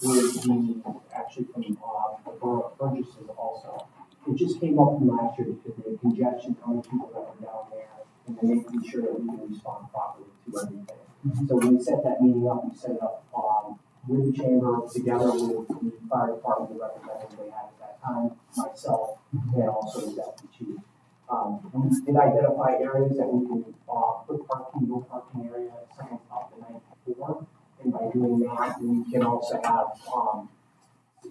with the, actually from the borough of Burgesses also. It just came up from last year because of the congestion, how many people that were down there, and then making sure that we can respond properly to everything. So when we set that meeting up, we set it up with the chamber, together with the fire department, the representative they had at that time, myself, and also the deputy chief. We did identify areas that we can put parking, no parking area, someone's up the night before. And by doing that, we can also have, help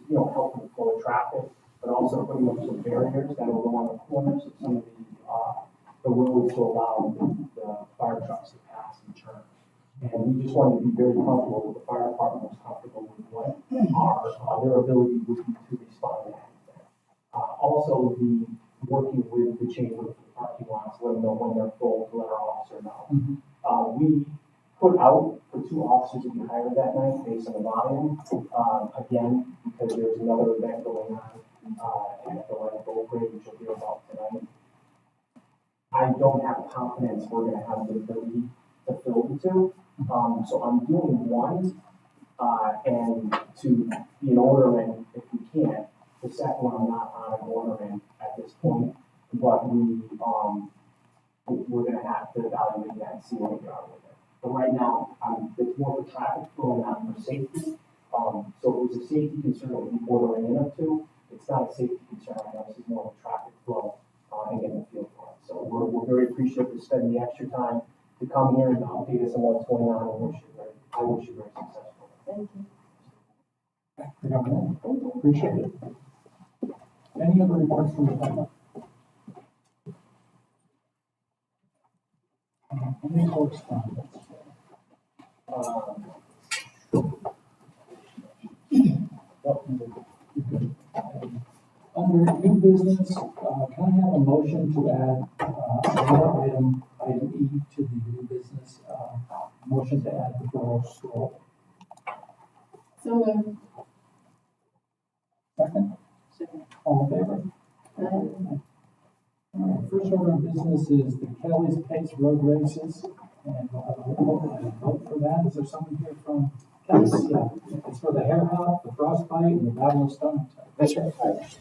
with the flow of traffic, but also putting up some barriers that will go on the corners of some of the roads to allow the fire trucks to pass and turn. And we just wanted to be very comfortable with the fire department was comfortable with what their ability would be to respond to anything. Also, the working with the chamber for the parking lots, let them know when they're full, to let our officer know. We put out for 2 officers to be hired that night based on the volume. Again, because there's another event going on at the Land Gold Parade, which you'll hear about tonight. I don't have confidence we're going to have the ability to fill the 2. So I'm doing 1 and to be an orderman if we can. The second one I'm not on an orderman at this point, but we're going to have to evaluate that and see where we are with it. But right now, it's more for traffic flow and not for safety. So it was a safety concern that we ordering in up to. It's not a safety concern right now. This is more of a traffic flow and getting the feel for it. So we're very appreciative for spending the extra time to come here and to update us on what's going on. And I wish you very successful. Thank you. Appreciate it. Any other reports from the public? Any correspondence? Under new business, can I have a motion to add another item E to the new business? Motion to add the borough school. So moved. Second? All in favor? All right, first order of business is the Kelly's Pace Road Races, and we'll have a vote for that. Is there someone here from Kelly's? Yeah, it's for the Hare Hop, the Frostbite, and the Battle of Stone. That's right.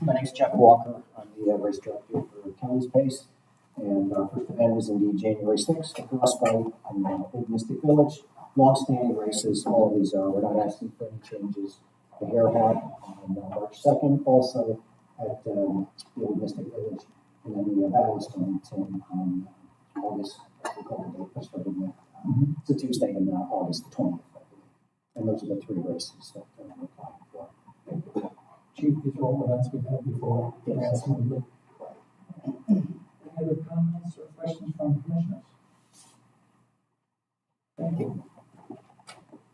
My name's Chuck Walker. I'm the race director for Kelly's Pace. And our first event is indeed January 6th, the Frostbite in Old Mystic Village. Long-standing races, all of these are. We're not asking for any changes. The Hare Hop on March 2nd, also at the Old Mystic Village. And then the Battle of Stone on August, it's a Tuesday in August the 20th. And those are the 3 races that we're applying for. Chief, these are all events we've had before. Yes. Any other comments or questions from commissioners? Thank you.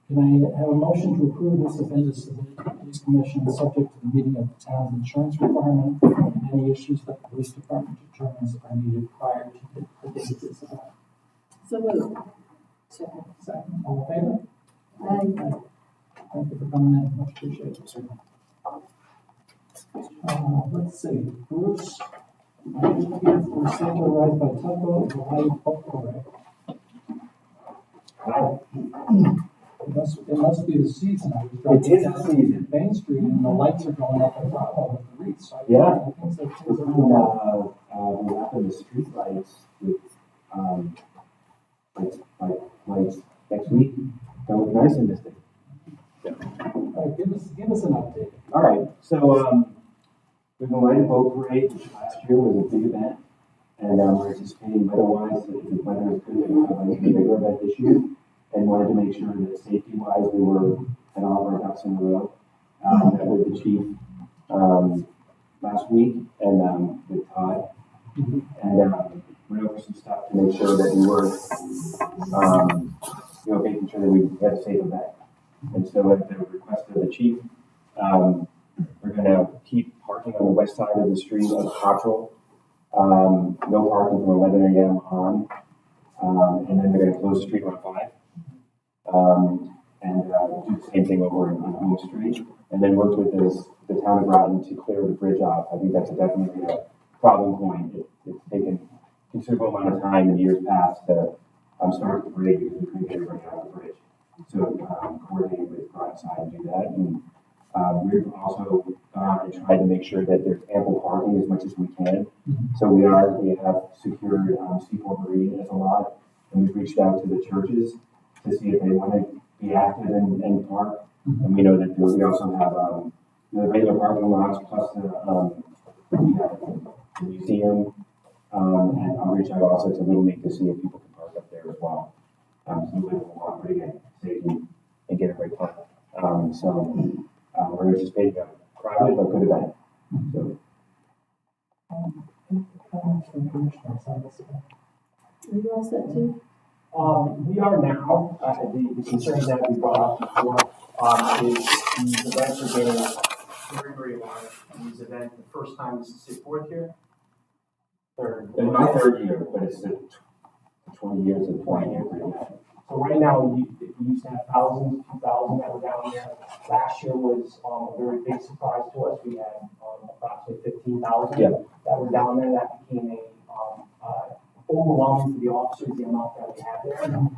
Can I have a motion to approve this event as submitted to the police commission, subject to the meeting of the town's insurance requirement and any issues that the police department determines are needed prior to the date of this event? So moved. Second, all in favor? Aye. Thank you for coming in, much appreciated, sir. Let's see, Bruce, I'm here for Sailor Rise by Tugboat, the light boat parade. It must be the season. I was driving It is down the season. Main Street and the lights are going up at Bravo with the wreaths. So Yeah. I think so. We're putting up in the street lights with lights next week. That look nice and distant. All right, give us an update. All right, so we've been lighting boat parade, which last year was a big event, and we're anticipating weather-wise, if the weather is good, we'll have a bigger event this year, and wanted to make sure that safety-wise we were at all of our ducks in a row. Met with the chief last week and with Todd, and went over some stuff to make sure that we were, making sure that we had a safe event. And so at the request of the chief, we're going to keep parking on the west side of the street of Cottrell. No parking from 11 a.m. on. And then they're going to close the street around 5. And do the same thing over on Home Street. And then work with the town of Groton to clear the bridge off. I think that's definitely a problem point. It's taken a considerable amount of time in years past to start the bridge because we couldn't get everybody out of the bridge. So coordinate with Groton side and do that. And we've also gone and tried to make sure that there's ample parking as much as we can. Mhm. So we have secured, Seaport Marine as a lot, and we've reached out to the churches to see if they want to be active and park. Mhm. And we know that we also have, the regular parking lots plus we have the museum, and I'll reach out also to Little League to see if people can park up there as well. So we will walk right in, safety, and get a great park. We're anticipating a crowded but good event. So, Comments from commissioners on this event? Are you all set too? We are now, the concerns that we brought up before, is these events are getting very, very large. And these events, the first time, this is the fourth year? Third. it's my third year, but it's the 20 years and 20 years. So right now, we used to have thousands, 2,000 that were down there. Last year was, a very big surprise to us. We had, approximately 15,000 Yeah. that were down there. That became overwhelming to the officers, the amount that we had there.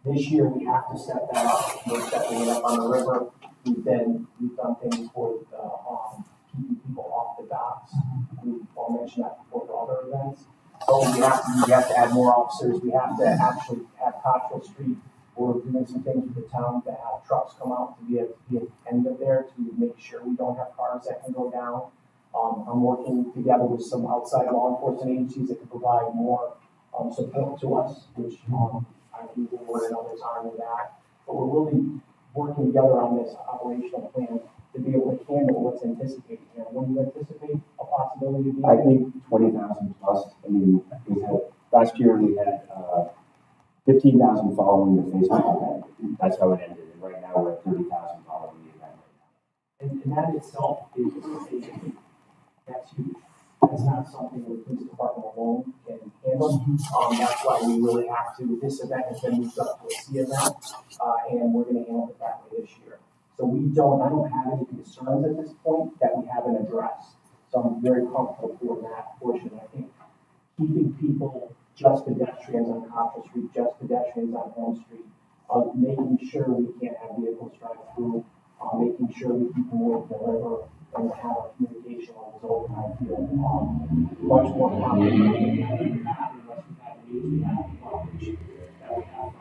This year, we have to set that up. We're setting it up on the river. We've done things for, keeping people off the docks. We've all mentioned that before for other events. So we have to add more officers. We have to actually have Cottrell Street. We're doing some things with the town to have trucks come out to be at the end of there to make sure we don't have cars that can go down. I'm working together with some outside law enforcement agencies that can provide more support to us, which I think the board and others are with that. But we're really working together on this operational plan to be able to handle what's anticipated here. What do you anticipate a possibility of being? I think 20,000 plus. I mean, last year we had 15,000 following the Facebook event. That's how it ended. And right now we're at 30,000 following the event. And that itself is, that's huge. That's not something the police department alone can handle. That's why we really have to, this event has been moved up to a C event, and we're gonna handle it that way this year. So I don't have any concerns at this point that we haven't addressed. So I'm very comfortable for that portion. I think keeping people just pedestrians on Cottrell Street, just pedestrians on Elm Street, making sure we can't have vehicles drive through, making sure we keep them away from the river, and have our communication levels open, I feel, much more confident unless we have we have cooperation that we have.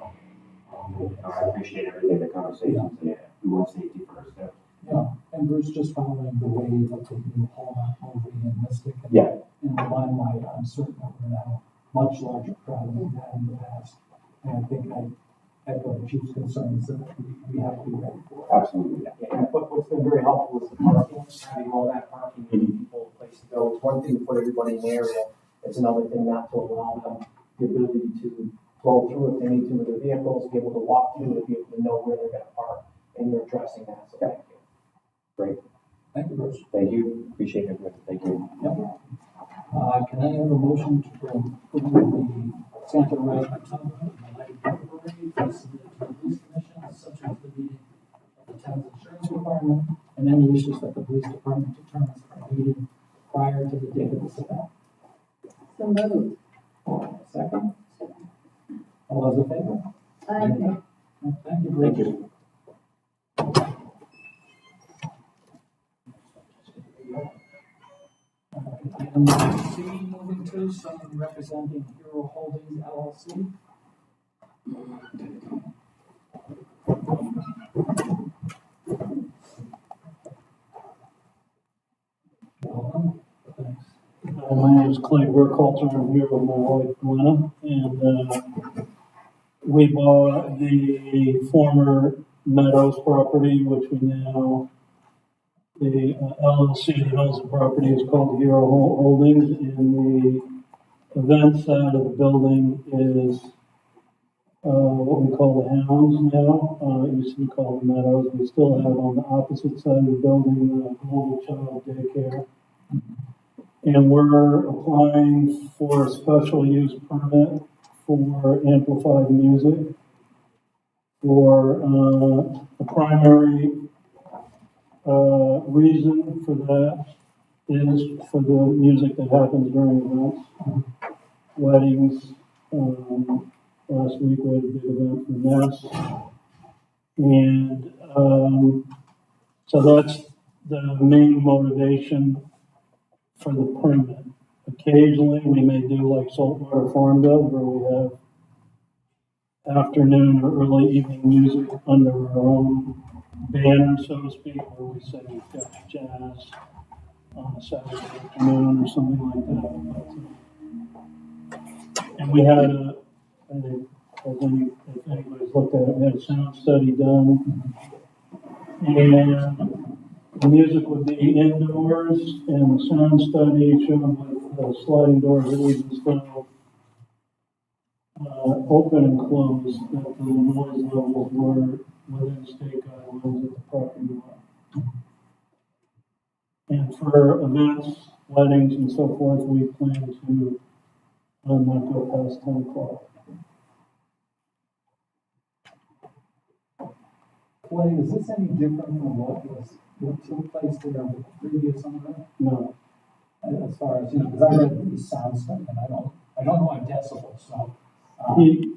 I appreciate everything, the conversations. Yeah, we want safety first. Yeah, and Bruce, just following the wave of the new Hallmark movie and Mystic and Yeah. in the limelight, I'm certain that we're gonna have a much larger crowd than we had in the past. And I think I echo the chief's concerns that we have to be ready for. Absolutely. Yeah, and what's been very helpful is the parking, having all that parking, giving people a place to go. It's one thing to put everybody in the area, it's another thing not to allow them the ability to flow through if they need to with their vehicles, be able to walk through, and be able to know where they're gonna park, and you're addressing that, so thank you. Great. Thank you, Bruce. Thank you. Appreciate it. Thank you. Yep. Can I have a motion to approve the Santa Rosa Tunnel and Light Parade as submitted to the police commission, subject to the meeting of the town's insurance requirement and any issues that the police department determines are needed prior to the date of this event? So moved. Second? All those in favor? Aye. Thank you, Bruce. Thank you. Item C, moving to someone representing Hero Holdings LLC. Welcome. Thanks. My name is Clay Burkhalter. I'm here with my wife Glenna, and we bought the former Meadows property, which we now, the LLC that owns the property is called Hero Holdings, and the event side of the building is what we call the Hounds now. It used to be called the Meadows. We still have on the opposite side of the building the Global Child Daycare. And we're applying for a special use permit for amplified music. For the primary reason for that is for the music that happens during events, weddings. Last week we had a big event for Mass. And So that's the main motivation for the permit. Occasionally, we may do like Saltwater Farm does, where we have afternoon or early evening music under our own banner, so to speak, where we say we've got jazz on a Saturday afternoon or something like that. And we had if anybody's looked at it, we had a sound study done. And the music would be indoors, and the sound study showed with the sliding doors that we installed, open and closed, that the noise levels were within state guidelines at the property line. And for events, weddings and so forth, we plan to not go past 10 o'clock. Clay, is this any different from what took place there with the previous owner? No, As far as, because I read the sound study and I don't know my decibels, so.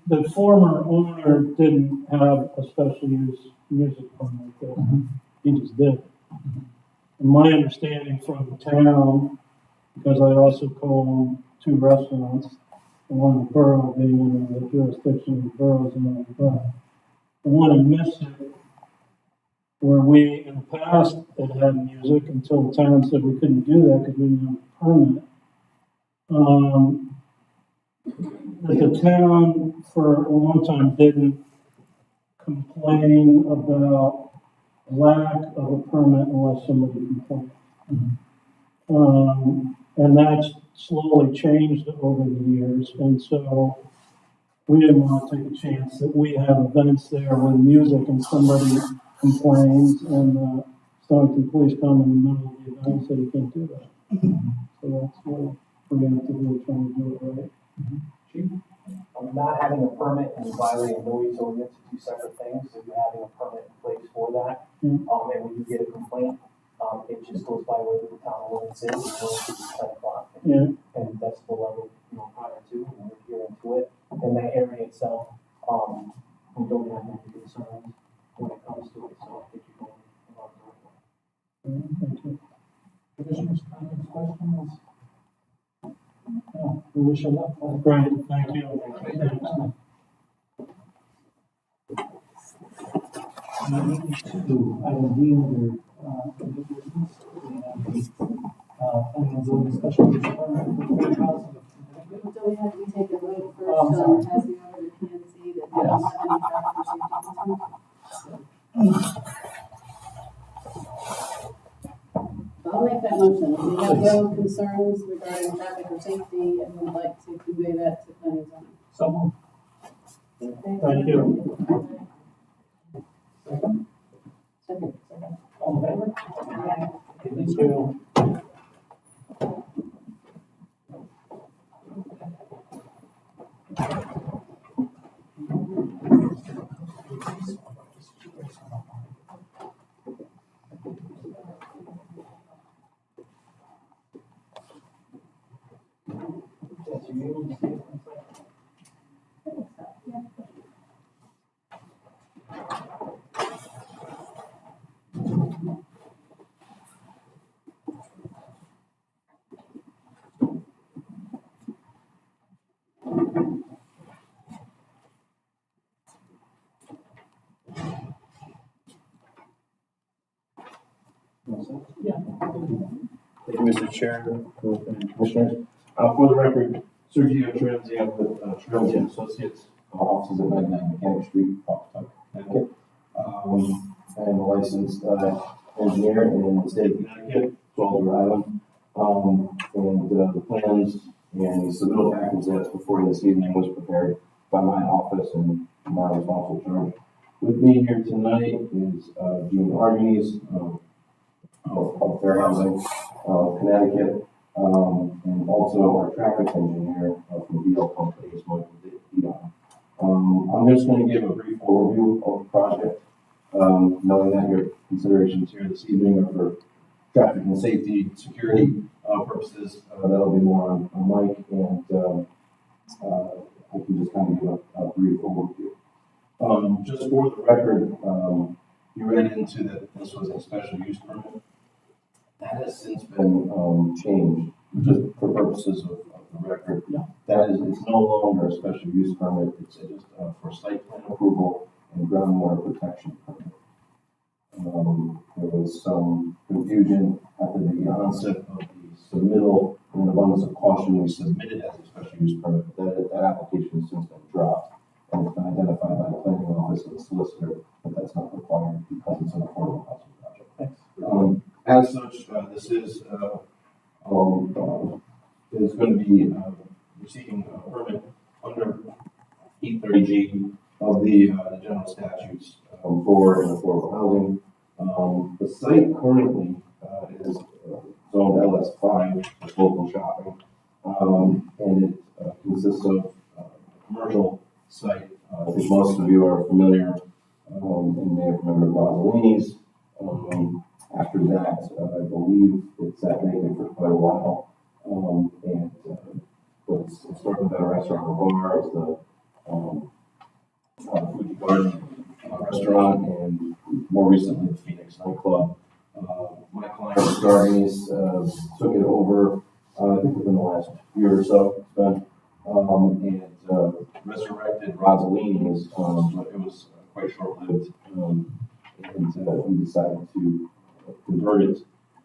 the former owner didn't have a special use music permit there. He just did. And my understanding from the town, because I also co-own 2 restaurants, and one in the borough being under the jurisdiction of the boroughs and all of that. The one in Mystic, where we in the past had music until the town said we couldn't do that because we didn't have a permit. That the town for a long time didn't complain about lack of a permit unless somebody complained. And that's slowly changed over the years, and so we didn't want to take a chance that we have events there with music and somebody complains and Stonington police come in the middle of the event and say you can't do that. So that's what we're preemptively trying to do it right. Not having a permit and violating noise ordinance are 2 separate things, so you're having a permit in place for that. And when you get a complaint, it just goes by where the town ordinance is, it's going to be 10 o'clock. Yeah. And that's the level, prior to, and we're here into it. And that area itself, we don't have any concerns when it comes to it, so I think you're going about the right way. Thank you. Commissioners, comments, questions? No, we wish you luck. Great, thank you. Item D under new business, we have the planning and zoning special use permit for Fair House of Connecticut. Do we have to take a vote first, Oh, I'm sorry. as the auditor can see that we don't have any traffic or safety concerns? I'll make that motion. If we have no concerns regarding traffic or safety, and would like to convey that to planning and zoning. So moved. Thank you. Second. Second. All in favor? Aye. Thank you. Thank you, Mr. Chair, Commissioners. For the record, Sergio Transian with Transian Associates, offices at 99 Mechanic Street, Pawtucket, Connecticut. I am a licensed engineer in the state of Connecticut, Rhode Island. The plans and the submittal package that's before you this evening was prepared by my office and my responsible charge. With me here tonight is Gene Armies of Fair Housing, Connecticut, and also our traffic engineer from VL Company is Michael Dion. I'm just going to give a brief overview of the project, knowing that your considerations here this evening are for traffic and safety, security purposes. That'll be more on Mike, and I can just kind of give a brief overview. Just for the record, you read into that this was a special use permit. That has since been, changed, just for purposes of the record. Yeah. That is, it's no longer a special use permit, it's just, for site plan approval and groundwater protection permit. There was some confusion at the onset of the submittal, and an abundance of caution, we submitted as a special use permit, but that application has since been dropped. And it's been identified by the planning office and the solicitor that that's not required because it's an affordable housing project. Thanks. As such, this is going to be receiving a permit under 830G of the general statutes for an affordable housing. The site currently is zoned LS5 with local shopping, and it consists of a commercial site. I think most of you are familiar and may have remembered Rosalini's. After that, I believe it's sat vacant for quite a while. But it's historically been a restaurant or bar. It's the Fuji Garden restaurant, and more recently the Phoenix nightclub. My client Gardenies took it over, I think within the last year or so. It's been and resurrected Rosalini's, but it was quite short-lived, and we decided to convert it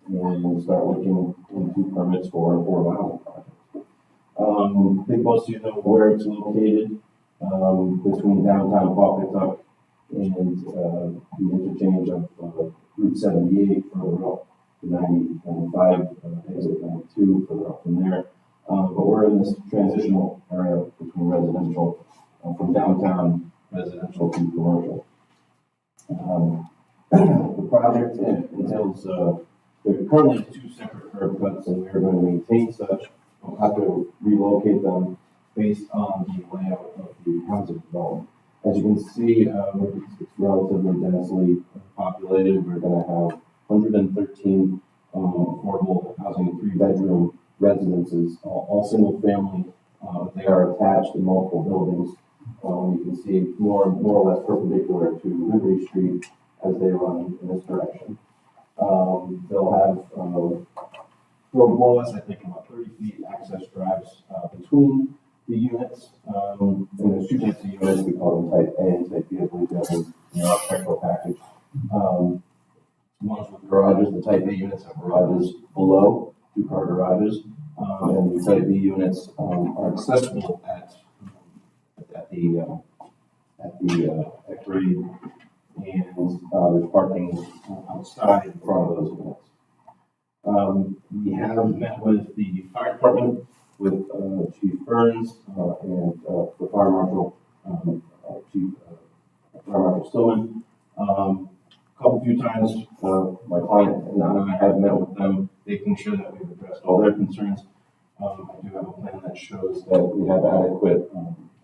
and start looking into permits for an affordable housing project. I think most of you know where it's located, between downtown Pawcatuck and the interchange of Route 78 further up to 95, exit 92 further up from there. But we're in this transitional area between residential, from downtown residential to commercial. The project entails, there are currently 2 separate curb cuts, and we are going to maintain such. We'll have to relocate them based on the layout of the housing development. As you can see, it's relatively densely populated. We're going to have 113 affordable housing, 3-bedroom residences, all single family. They are attached in multiple buildings. You can see more or less perpendicular to Liberty Street as they run in this direction. They'll have road walls, I think about 30 feet, access drives between the units. And there's 2 types of units. We call them type A and type B, I believe that is in the architectural package. Ones with garages, the type A units have garages below, 2-car garages. And the type B units are accessible at grade, and there's parking outside in front of those units. We have met with the fire department, with Chief Burns, and the Fire Marshal, Chief Fire Marshal Stillman. A few times, my client and I have met with them, making sure that we've addressed all their concerns. I do have a plan that shows that we have adequate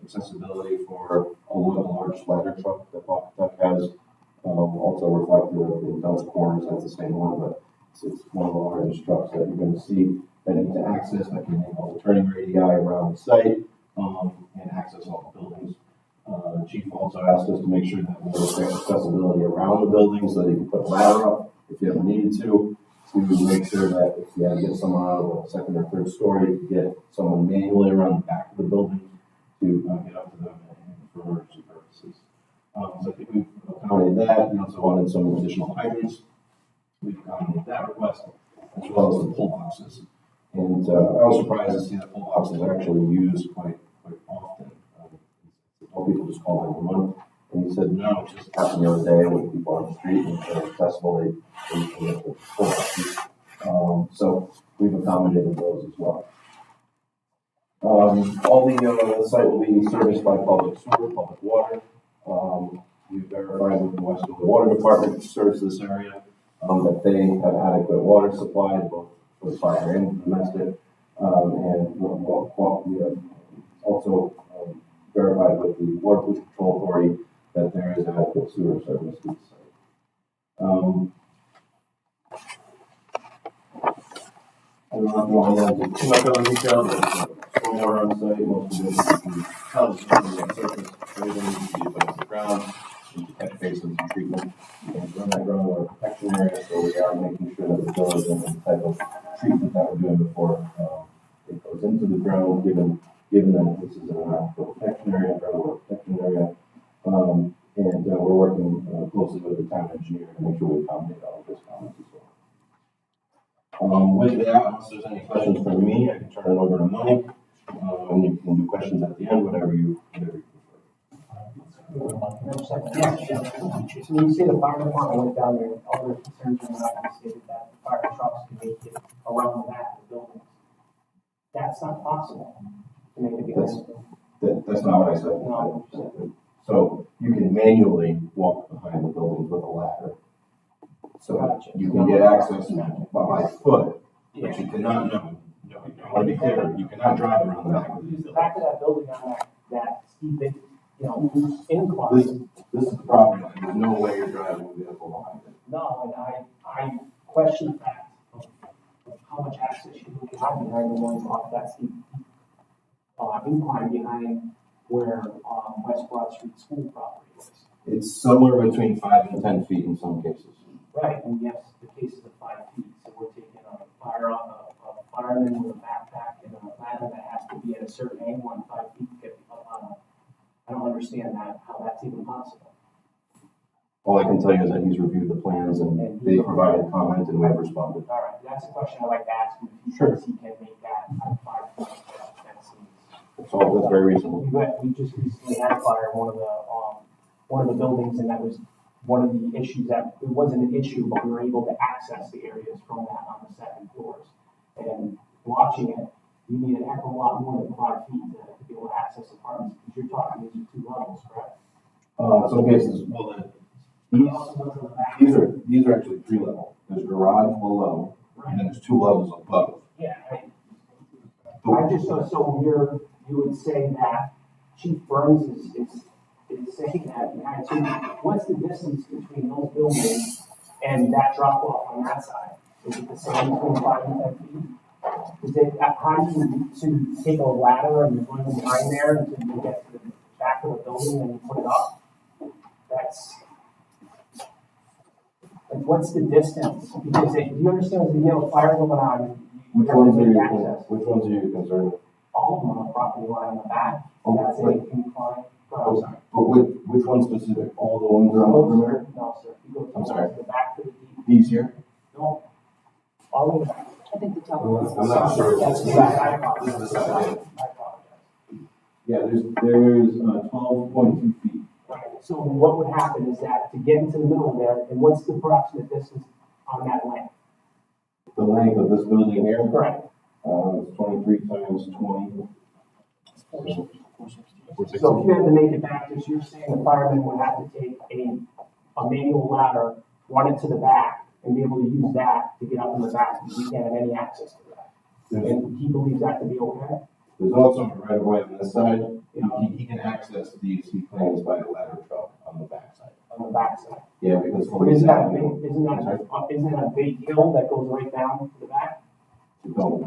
accessibility for a large ladder truck that Pawcatuck has. Also reflective of the Dulles Corners has the same one, but it's one of the largest trucks that you're going to see that needs to access, that can make all the turning radii around the site, and access all the buildings. The chief also asked us to make sure that we have accessibility around the building so that you can put a ladder up if you ever needed to make sure that if you had to get someone out of a 2nd or 3rd story, to get someone manually around the back of the building to get up to them for emergency purposes. So I think we've accommodated that. We also wanted some additional hydrants. We've accommodated that request, as well as the pull boxes. And I was surprised to see that pull boxes are actually used quite often. All people just call 911. And he said, no, it just happened the other day when people on the street and they're accessible, they get the pull boxes. So we've accommodated those as well. All the site will be serviced by public sewer, public water. We verified with the Western Water Department, which serves this area, that they have adequate water supply, both for the fire and domestic. And we have also verified with the Water Pollution Control Authority that there is adequate sewer service to the site. I don't know if you want to go into too much other detail, but stormwater on the site, most of it is housed on the surface, everything needs to be above the ground. into catch basins and treatment. And we're in that groundwater protection area, so we are making sure that the village and the type of treatment that we're doing before, it goes into the ground, given that this is an aquifer protection area, groundwater protection area. And we're working closely with the town engineer to make sure we accommodate all of his comments as well. With that, unless there's any questions for me, I can turn it over to Mike. And you can do questions at the end, whatever you prefer. So when you say the fire department went down there, all their concerns are not stated that the fire trucks can make it around the back of the buildings. That's not possible to make it because. That's not what I said. No. So you can manually walk behind the buildings with a ladder. So Gotcha. you can get access by foot, but you cannot, I want to be clear, you cannot drive around the back of these Because the buildings. back of that building on that steep, incline. This is the property line, there's no way you're driving a vehicle behind it. No, and I question the fact of how much access you can have behind the ones off that steep, incline behind where, West Broad Street School property is. It's somewhere between 5 and 10 feet in some cases. Right, and yes, the cases of 5 feet, so we're taking a fireman with a backpack and a ladder that has to be at a certain angle on 5 feet to get up on. I don't understand how that's even possible. All I can tell you is that he's reviewed the plans and they provided comment and we have responded. All right, that's a question I'd like to ask him, if he Sure. thinks he can make that at 5 feet, that seems. That's all, that's very reasonable. We just recently had a fire in one of the buildings, and that was one of the issues that, it wasn't an issue, but we were able to access the areas from that on the second floors. And watching it, you need a heck of a lot more than 5 feet to be able to access apartments, because you're talking these are 2 levels, correct? Some cases, well, these are actually 3 level. There's garage below, and then there's 2 levels above. Yeah, I just, so you would say that Chief Burns is saying that, so what's the distance between those buildings and that drop off on that side? Is it the same between 5 and 10 feet? Is it, how do you, to take a ladder and run behind there until you get to the back of the building and you put it up? That's, like, what's the distance? Because if you understand, if you have a fire going on, Which ones are you concerned with? all of them on the property line in the back. Oh, That's wait. an incline. Oh, sorry. But which one specific? All the ones that are on the perimeter? No, sir. You go I'm sorry. to the back to the deep. These here? No. All the way back. I think the top one. I'm not sure. That's the back. I This is the apologize. side. I apologize. Yeah, there's 12.2 feet. Right. So what would happen is that to get into the middle there, and what's the approximate distance on that length? The length of this building here, Correct. is 23 times 20. So if you had to make it back, as you're saying, the fireman would have to take a manual ladder, run it to the back, and be able to use that to get up in the back, because he can't have any access to that. There's, And he believes that to be okay? there's also a right of way on this side. He can access these, he claims, by a ladder truck on the back side. On the backside. Yeah, because But isn't that, I isn't that a big hill that goes right down to the back? don't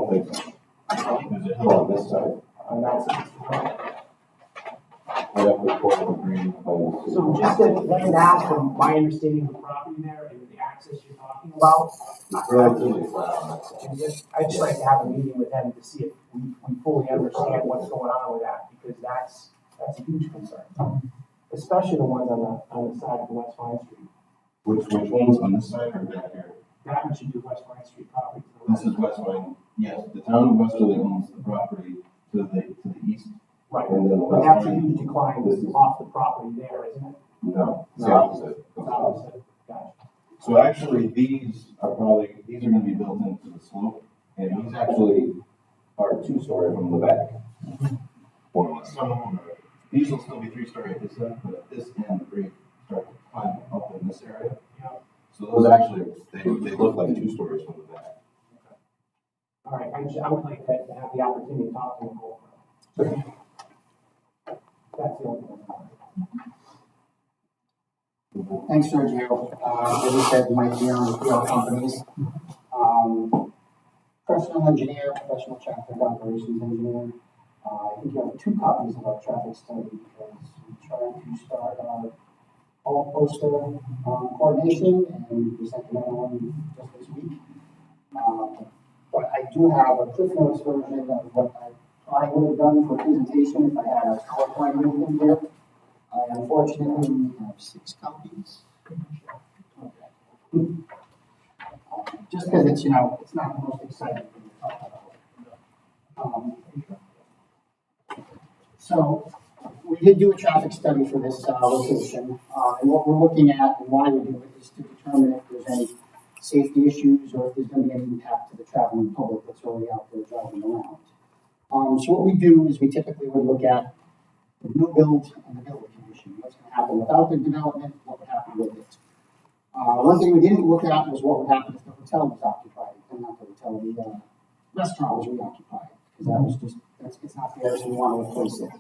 think so. There's a hill on this side. On that side. Right up the corner of the green place. So just to lay it out from my understanding of the property there and the access you're talking about, It's relatively flat on that side. and I'd just like to have a meeting with him to see if we fully understand what's going on with that, because that's a huge concern. Especially the ones on the side of West Vine Street. Which ones on this side or back here? That one should be West Vine Street property. This is West Vine. Yes, the town of Westerly owns the property to the east. Right, And then but that's a West Vine, huge decline This is- off the property there, isn't it? no, it's the opposite. It's the opposite. Gotcha. So actually, these are gonna be built into the slope, and these actually are 2-story from the back. More or less. Some of them are, these will still be 3-story at this end, but at this end, they start to climb up in this area. Yeah. So those actually, they look like 2 stories from the back. All right, I would like to have the opportunity to talk to him. That's the only thing. Thanks, Sergio. As you said, Mike here on PR Companies. Professional engineer, professional traffic operations engineer. I think you have 2 copies of our traffic study because we trying to start our all poster coordination, and we sent another one just this week. But I do have a Cliff Notes version of what I would have done for presentation if I had a PowerPoint with them here. Unfortunately, we have 6 copies. Just because it's, it's not the most exciting thing to talk about. So we did do a traffic study for this location, and what we're looking at and why we do it is to determine if there's any safety issues or if there's going to be any impact to the traveling public that's already out there driving around. So what we do is we typically would look at the new build and the building condition. What's going to happen without the development, what would happen with it. One thing we didn't look at was what would happen if the hotel was occupied, and not the hotel, the restaurant was reoccupied, because that was just, it's not there, so we want to replace it.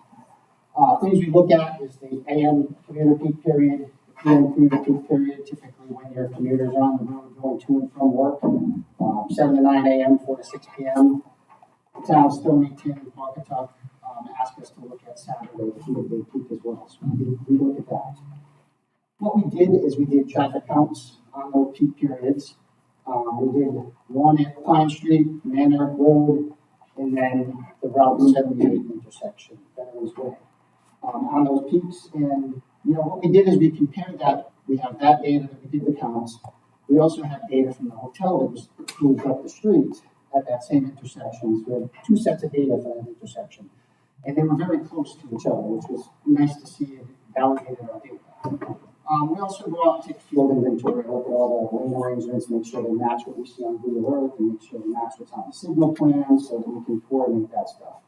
Things we look at is the AM commuter peak period, the PM commuter peak period, typically when your commuters are on the road going to and from work, 7 to 9 AM, 4 to 6 PM. The town of Stonington and Pawcatuck asked us to look at Saturday, the midday peak as well, so we looked at that. What we did is we did traffic counts on those peak periods. We did one at Pine Street, Manor Road, and then the Route 78 intersection, Veterans Way. On those peaks, and what we did is we compared that. We have that data that we did the counts. We also have data from the hotel that was approved up the street at that same intersection. So we had 2 sets of data for that intersection, and they were very close to each other, which was nice to see and validated our data. We also go out and take field inventory, look at all the lane arrangements, make sure they match what we see on Google Earth, and make sure they match what's on the signal plan so that we can coordinate that stuff.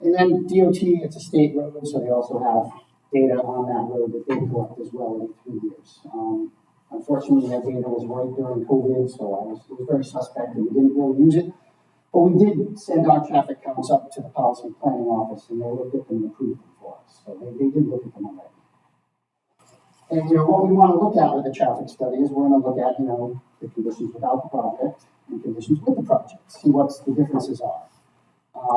And then DOT, it's a state road, so they also have data on that road that they collect as well every 3 years. Unfortunately, that data was right during COVID, so it was very suspect that we didn't really use it. But we did send our traffic counts up to the policy and planning office, and they looked at them and approved them for us. So they did look at them already. And what we want to look at with the traffic study is we're going to look at the conditions without the project and conditions with the project, see what the differences are.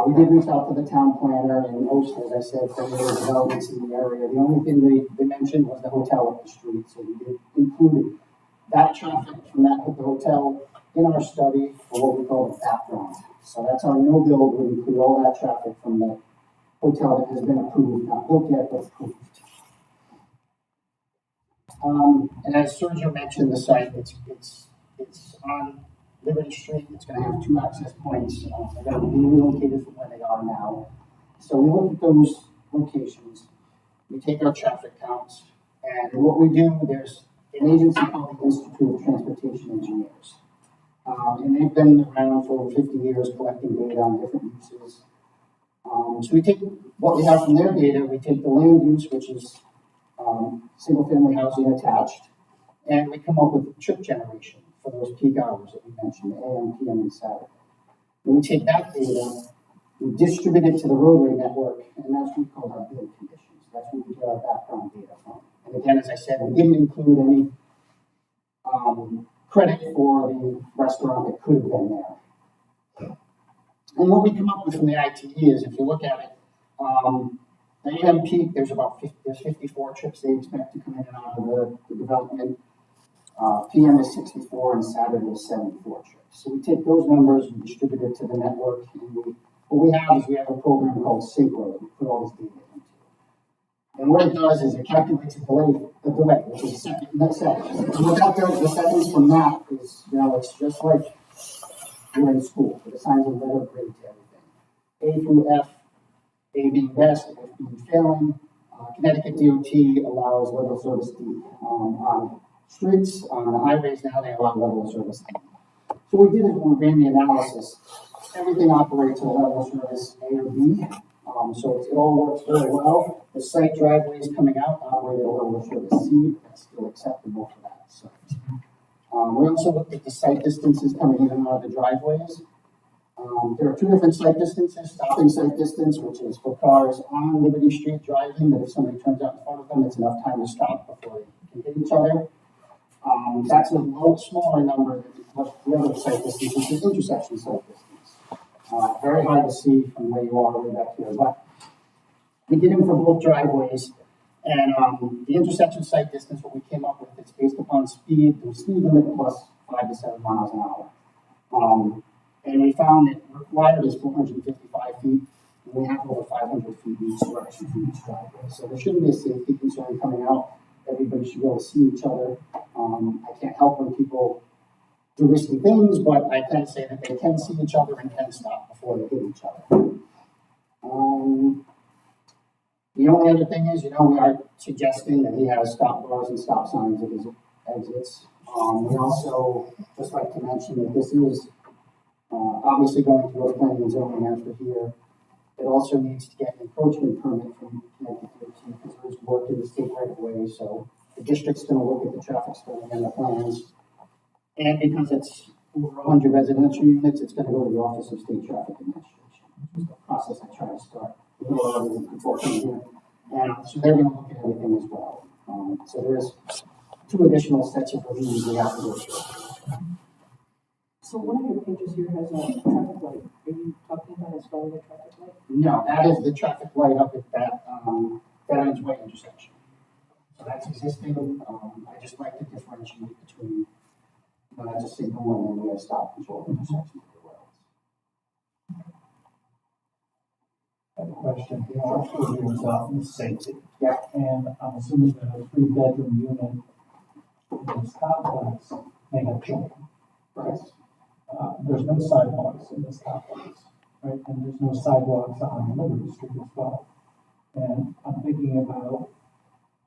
We did reach out to the town planner and most, as I said, for the developments in the area. The only thing they mentioned was the hotel up the street, so we did include that traffic from the hotel in our study for what we call the background. So that's our no build. We include all that traffic from the hotel that has been approved, not built yet, but approved. And as Sergio mentioned, the site, it's on Liberty Street. It's going to have 2 access points. They're going to be relocated from where they are now. So we look at those locations. We take our traffic counts. And what we do, there's an agency called the Institute of Transportation Engineers. And they've been around for over 50 years collecting data on different uses. So we take what we have from their data, we take the land use, which is single-family housing attached, and we come up with trip generation for those peak hours that we mentioned, AM, PM, and Saturday. And we take that data, we distribute it to the roadway network, and that's what we call our build conditions. That's where we get our background data from. And again, as I said, we didn't include any credit for the restaurant that could have been there. And what we come up with from the ITE is, if you look at it, the AM peak, there's 54 trips they expect to come in and out of the development. PM is 64 and Saturday is 74 trips. So we take those numbers and distribute it to the network. And what we have a program called Synchro that we put all this data into. And what it does is it calculates a delay, which is a second. And without the seconds from that is, it's just like you're in school. It assigns a letter grade to everything. A through F, A being best, F being failing. Connecticut DOT allows level service D. On streets, on the highways now, they allow level service D. So what we did is when we ran the analysis, everything operates at level service A or B. So it all works very well. The site driveways coming out operate at level service C, but that's still acceptable for that site. We also looked at the site distances coming in and out of the driveways. There are 2 different site distances. Stopping site distance, which is for cars on Liberty Street driving, that if somebody turns out in front of them, it's enough time to stop before they can hit each other. That's a smaller number than what the other site distance, which is intersection site distance. Very hard to see from where you are way back here, but we did them for both driveways. And, the intersection site distance, what we came up with, it's based upon speed, the speed limit plus 5 to 7 miles an hour. And we found that required is 455 feet, and we have over 500 feet in each direction from each driveway. So there shouldn't be a safety concern coming out. Everybody should be able to see each other. I can't help when people do risky things, but I can say that they can see each other and can stop before they hit each other. The only other thing is, we are suggesting that he has stop bars and stop signs at his exits. We also just like to mention that this is obviously going to go to planning and zoning after here. It also needs to get an encroachment permit from Connecticut DOT because there's work in the state right of way. So the district's going to look at the traffic study and the plans. And because it's over 100 residential units, it's going to go to the Office of State Traffic Administration, which is the process I try to start a little earlier than before coming here. And so they're going to look at everything as well. So there's 2 additional sets of reviews we have to go through. So one of your pages here has a traffic light. Are you talking about installing a traffic light? No, that is the traffic light up at that Veterans Way intersection. So that's existing. I just like to differentiate between that's a signal and then a stop control intersection everywhere else. I have a question. The article here is about safety. Yeah. And I'm assuming that a 3-bedroom unit in this complex may have children. Right. There's no sidewalks in this complex, right? And there's no sidewalks on Liberty Street as well. And I'm thinking about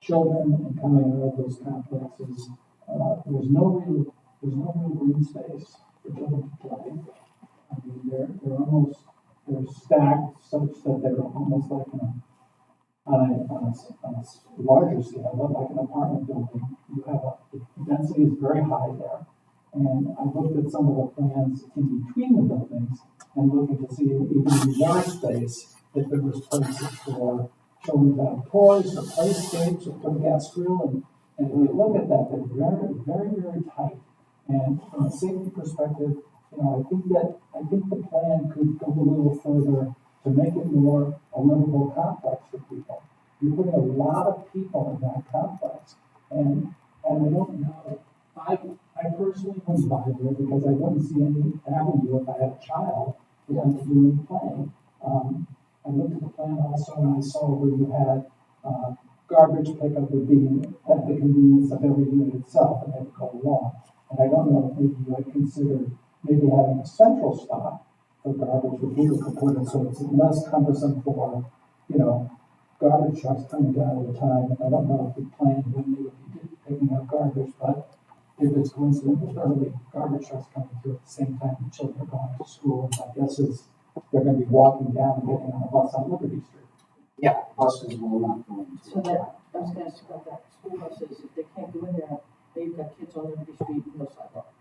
children and coming out of those complexes. There's no real green space for children to play. I mean, they're stacked such that they're almost like on a larger scale, but like an apartment building. The density is very high there. And I looked at some of the plans in between the buildings and looking to see even in yard space if there was places for children to have toys or playscapes or put a gas grill. And if you look at that, they're very, very, very tight. And from a safety perspective, I think the plan could go a little further to make it more a livable complex for people. You're putting a lot of people in that complex, and I don't know. I personally wouldn't buy there because I wouldn't see any avenue if I had a child for them to do any playing. I looked at the plan also and I saw where you had garbage pickup would be at the convenience of every unit itself and they would go along. And I don't know if maybe you had considered maybe having a central stop for garbage where people could put it so it's less cumbersome for, garbage trucks coming down all the time. And I don't know if you planned when they would be picking up garbage, but if it's coincident with early garbage trucks coming through at the same time the children are going to school, my guess is they're going to be walking down and getting on a bus on Liberty Street. Yeah, buses will not go into. So that, I was gonna ask about that, school buses, if they can't go in there, they've got kids on Liberty Street, no sidewalk.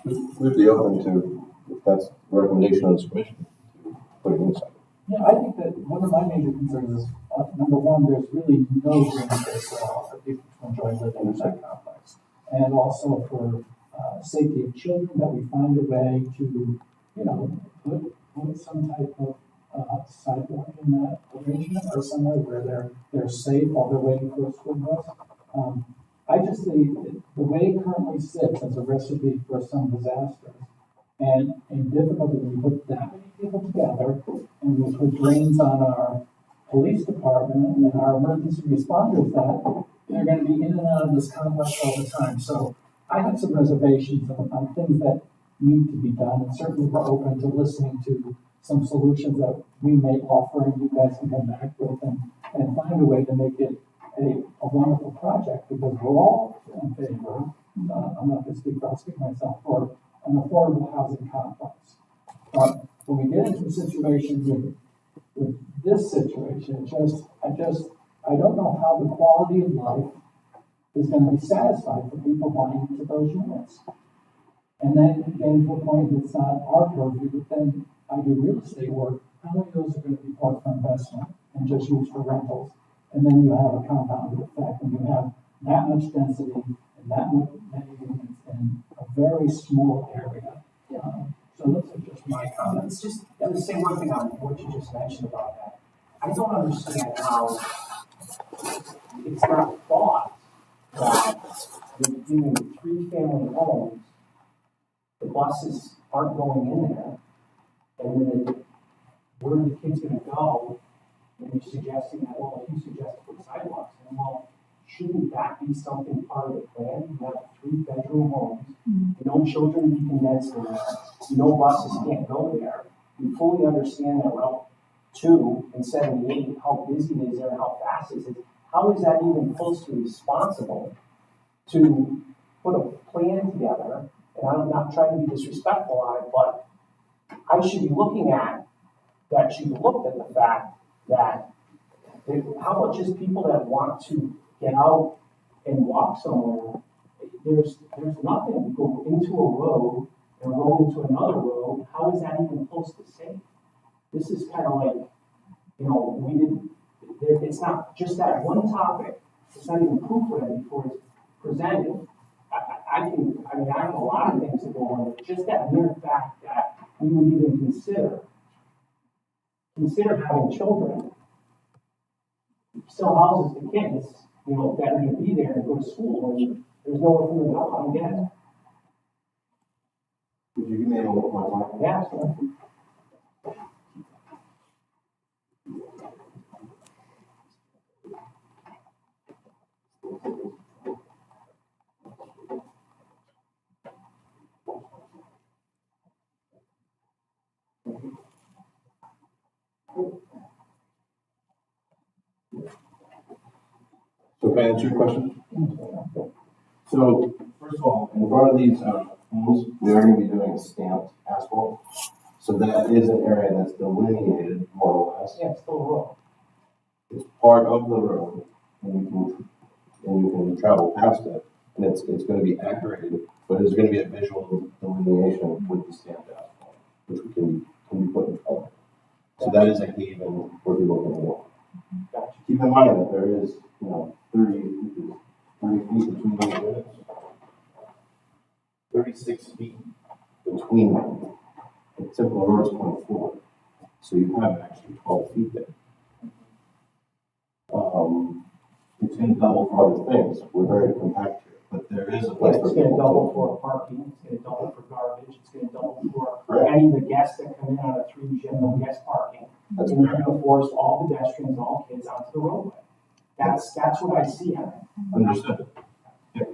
We'd be open to, if that's the recommendation of this commission, to put it inside. Yeah, I think that one of my major concerns is, number one, there's really no green space at all for people to enjoy living in that complex. And also for safety of children, that we find a way to, put some type of sidewalk in that arrangement or somewhere where they're safe while they're waiting for a school bus. I just think the way it currently sits as a recipe for some disasters and difficulty when we put that many people together and we put drains on our police department and our emergency responders that they're going to be in and out of this complex all the time. So I have some reservations on things that need to be done, and certainly we're open to listening to some solutions that we may offer and you guys can come back with and find a way to make it a wonderful project, because we're all in favor, I'm not going to speak, I'll speak myself, for an affordable housing complex. But when we get into a situation with this situation, I don't know how the quality of life is going to be satisfied for people buying into those units. And then getting to a point that's not our purview, but then I do real estate work, how many of those are going to be bought for investment and just used for rentals? And then you have a compounded effect, and you have that much density and that many units in a very small area. So those are just my comments. Just to say one thing on what you just mentioned about that. I don't understand how it's not thought that in 3-family homes, the buses aren't going in there, and then where are the kids gonna go? And you're suggesting that, well, if you suggest put sidewalks, and well, shouldn't that be something part of the plan? You have 3-bedroom homes, no children you can densely there, no buses can't go there. We fully understand that Route 2 and 78, how busy it is there and how fast it is. How is that even close to responsible to put a plan together? And I'm not trying to be disrespectful on it, but I should be looking at that you've looked at the fact that how much is people that want to get out and walk somewhere? There's nothing. You go into a road and roll into another road. How is that even close to safe? This is kind of like, it's not just that one topic. It's not even proof ready before it's presented. I have a lot of things to go on, but just that mere fact that we would even consider having children, still houses the kids, that are going to be there and go to school, and there's nowhere for them to go. I don't get it. Could you give me a little more time? Yeah, so. So can I answer your question? So, first of all, in front of these homes, we are going to be doing stamped asphalt. So that is an area that's delineated more or less. Yeah, it's still a road. It's part of the road, and you can travel past it, and it's going to be accurate, but there's going to be a visual delineation with the stamped asphalt, which can be put in color. So that is a haven for people to walk. Gotcha. Keep in mind that there is, 30 feet between those units. 36 feet between them. The typical road is 24. So you have actually 12 feet there. It's going to double for other things. We're very compact here, but there is a place It's for going to people double for parking, it's going to double for garbage, it's going to double for any of the guests that come in on a 3 general guest parking. That's And you're going to force all pedestrians, all kids onto the roadway. That's what I see on it. Understood. Yeah.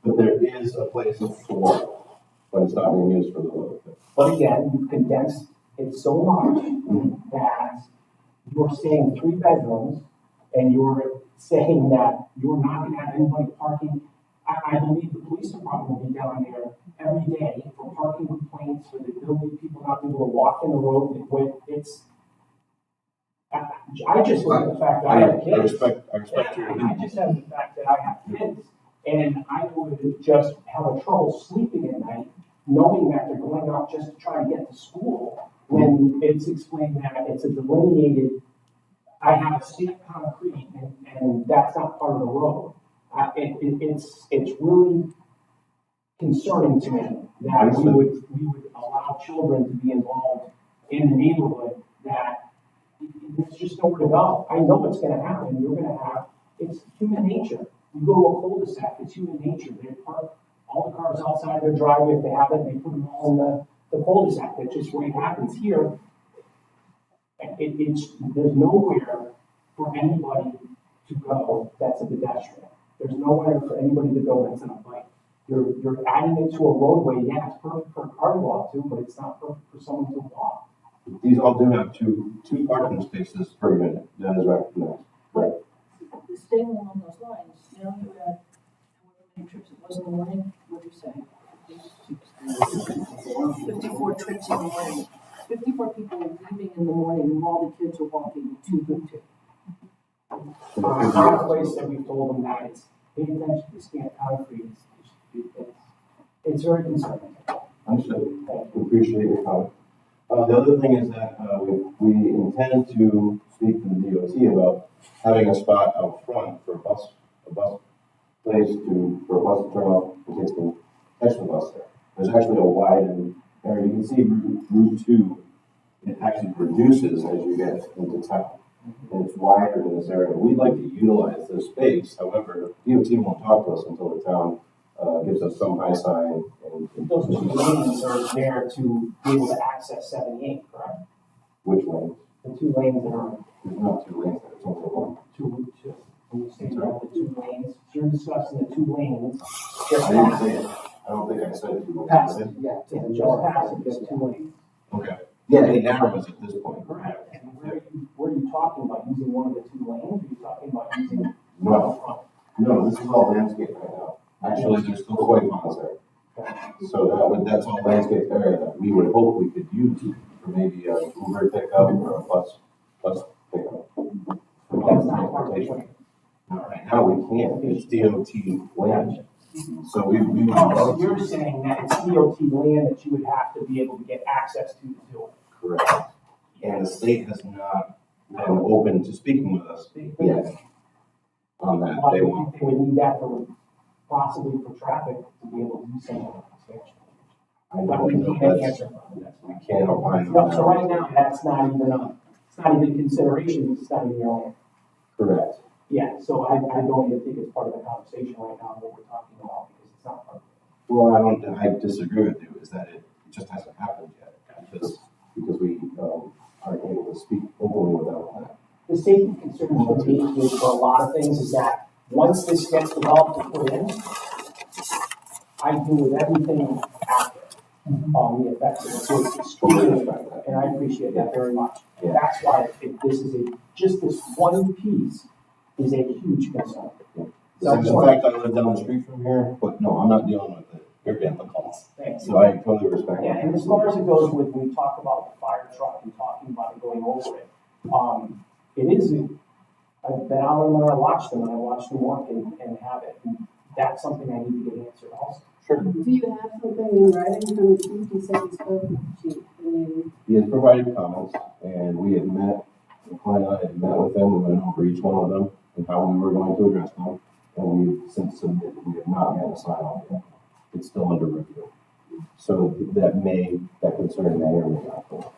But there is a place to walk, but it's not being used for the other thing. But again, you've condensed it so much that you're saying 3 bedrooms, and you're saying that you're not going to have anybody parking. I believe the police department will be down there every day for parking complaints, for the ability people not being able to walk in the road. I just look at the fact that I have kids. I respect your I opinion. just have the fact that I have kids, and I would just have a trouble sleeping at night, knowing that they're going out just to try to get to school, when it's explained that it's a delineated, I have a stamped concrete, and that's not part of the road. It's really concerning to me that we would allow children to be involved in the neighborhood that there's just nowhere to go. I know what's gonna happen. You're gonna have, it's human nature. You go to a cul-de-sac, it's human nature. They park all the cars outside their driveway if they have it, they put them all in the cul-de-sac. That's just what happens here. There's nowhere for anybody to go that's a pedestrian. There's nowhere for anybody to go that's on a bike. You're adding it to a roadway. Yeah, it's perfect for a car to walk to, but it's not perfect for someone to walk. These all do have two parking spaces per unit. That is recognized. But staying along those lines, you had however many trips it was in the morning, what do you say? 54 trips in the morning. 54 people leaving in the morning while the kids are walking to the two. Our place that we've told them that it's pay attention to stamped concrete. It's very concerning. Understood. We appreciate your comment. The other thing is that we intend to speak to the DOT about having a spot out front for a bus place for a bus to turn off, the kids can catch the bus there. There's actually a widened area. You can see Route 2, it actually reduces as you get into town. and it's wider in this area. We'd like to utilize this space, however, DOT won't talk to us until the town, gives us some high sign and Those two lanes are there to be able to access 78, correct? which lane. The two lanes that are There's not 2 lanes there, it's only 1. two. When you say you have the 2 lanes, you're discussing the 2 lanes. I Just didn't past say it. it. I don't think I said it. Pass it, yeah. Yeah, just past it, there's 2 lanes. Okay. Yeah, it narrows at this point. Correct. And where are you talking about? Using one of the 2 lanes, or are you talking about using one No, up front? no, this is all landscape right now. Actually, there's still koi ponds there. So that's all landscape area that we would hope we could use for maybe a Uber pickup or a bus pickup. That's transportation. Now, right now, we can't, it's DOT land. So we So you're saying that it's DOT land that you would have to be able to get access to do it? correct. And the state has not been open to speaking with us yet on that. Why They do you want, think they would need that for, possibly for traffic to be able to do something like this? I But don't we know, need an that's, answer from them. we can't opine No, on so that. right now, that's not even consideration, because it's not even your land. Correct. Yeah, so I don't even think it's part of the conversation right now, what we're talking about, because it's not part of it. Well, I disagree with you, is that it just hasn't happened yet, because we, aren't able to speak openly without that. The safety concerns for me is for a lot of things is that once this gets developed and put in, I deal with everything after, the effects of it. So it's extremely, and I appreciate that very much. And that's why if this is just this one piece is a huge concern. So in fact, I live down the street from here, but no, I'm not dealing with it. You're getting the calls. Thanks. So I totally respect Yeah, that. and as far as it goes with, when we talk about the fire truck and talking about it going over it, I've been out and I watched them, and I watched them work and have it, and that's something I need to get answered also. Sure. Do you have something in writing from the chief? You said you spoke with the chief, and He has provided comments, and we have met, the client and I have met with them, we went over each one of them and how we were going to address them. And we've since submitted, we have not had a sign off yet. It's still under review. So that concern may or may not go.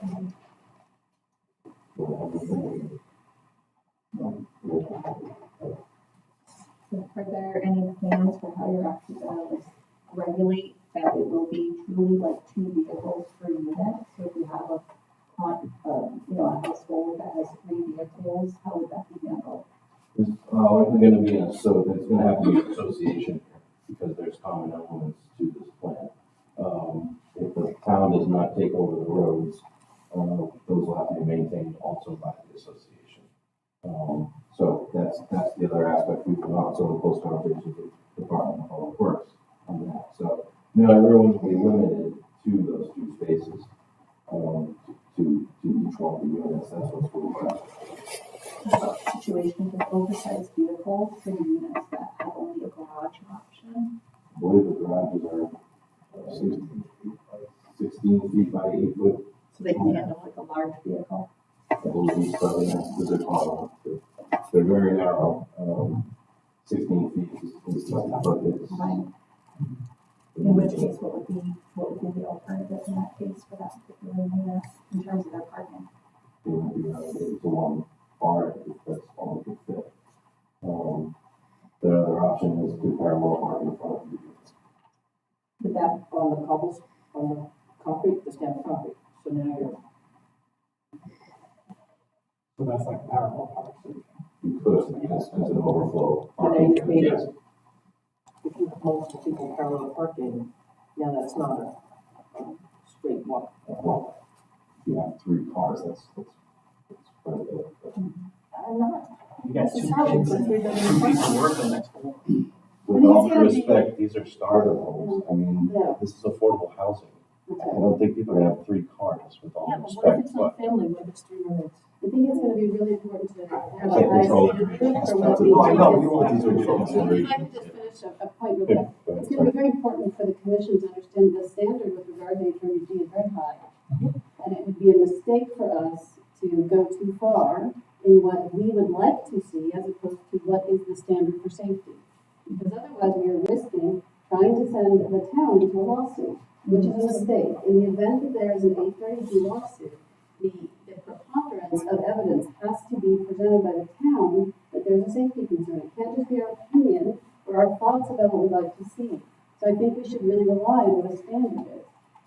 Are there any plans for how you're actually gonna regulate that it will be truly like 2 vehicles per unit? So if you have a household that has 3 vehicles, how would that be handled? It's gonna be it's gonna have to be an association because there's common elements to this plan. If the town does not take over the roads, those will have to be maintained also by the association. So that's the other aspect we've been also in close conversation with the Department of Public Works on that. So now everyone will be limited to those 2 spaces, to each one of the units. That's what's really about. Situations with oversized vehicles for the units that have only a garage option? I believe the garages are 16 feet by 8 foot. So they can handle like a large vehicle? I believe so, yeah, because they're tall enough to. They're very narrow, 16 feet is not, but it's. Right. In which case, what would be the alternative in that case for that particular unit in terms of their parking? It would be relegated to one car if that's all it could fit. The other option is to parallel park in front of the units. But that on the cobbles, on the concrete, the stamped concrete, so now you're. So that's like parallel park solution. You could, as an overflow. And then you parking, made yes. it, if you have multiple people parallel parking, now that's not a straight walk. Well, if you have 3 cars, that's quite a bit. But I'm not. You got 2 Necessarily, kids but and three 2 doesn't people working, that's cool. with all due respect, these are starter homes. I mean, Yeah. this is affordable housing. I don't think people are gonna have 3 cars with all Yeah, due but what if respect, it's not but. family, what if it's 3 roommates? I think it's gonna be really important to have a Can't high control standard everything. for what That's we a- I know, we do. want These are good If I could considerations. just finish a point real Yeah, quick. go ahead, It's gonna be very important for the commission to understand the standard with regard to HRUG is very high. And it would be a mistake for us to go too far in what we would like to see as opposed to what is the standard for safety. Because otherwise we are risking trying to send the town into a lawsuit, which is a mistake. In the event that there is an 830G lawsuit, the preponderance of evidence has to be presented by the town that there's a safety concern. It can't just be our opinion or our thoughts about what we'd like to see. So I think we should really rely on what a standard is.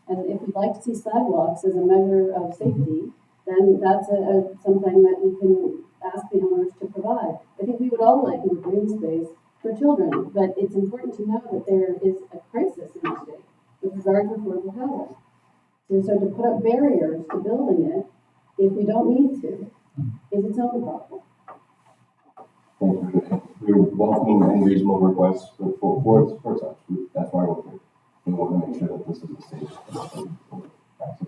And if we'd like to see sidewalks as a measure of safety, then that's something that we can ask the owners to provide. I think we would all like more green space for children, but it's important to know that there is a crisis in the state with regard to affordable housing. So to put up barriers to building it, if we don't need to, is its own problem. Thank you. We're welcoming any reasonable requests for such. That's why we're here. We want to make sure that this is a safe. So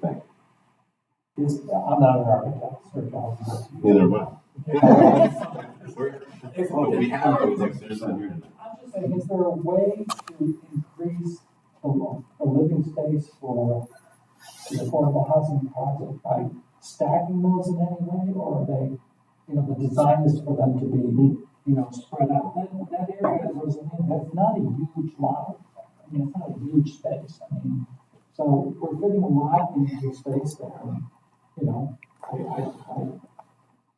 thank you. I'm not an architect, Sir John. Neither am I. We have architects, they're just not here tonight. I'm just saying, is there a way to increase the living space for the affordable housing project by stacking those in any way, or are they, the design is for them to be, spread out? That area was, that's not a huge lot. It's not a huge space. So we're fitting a lot into space there.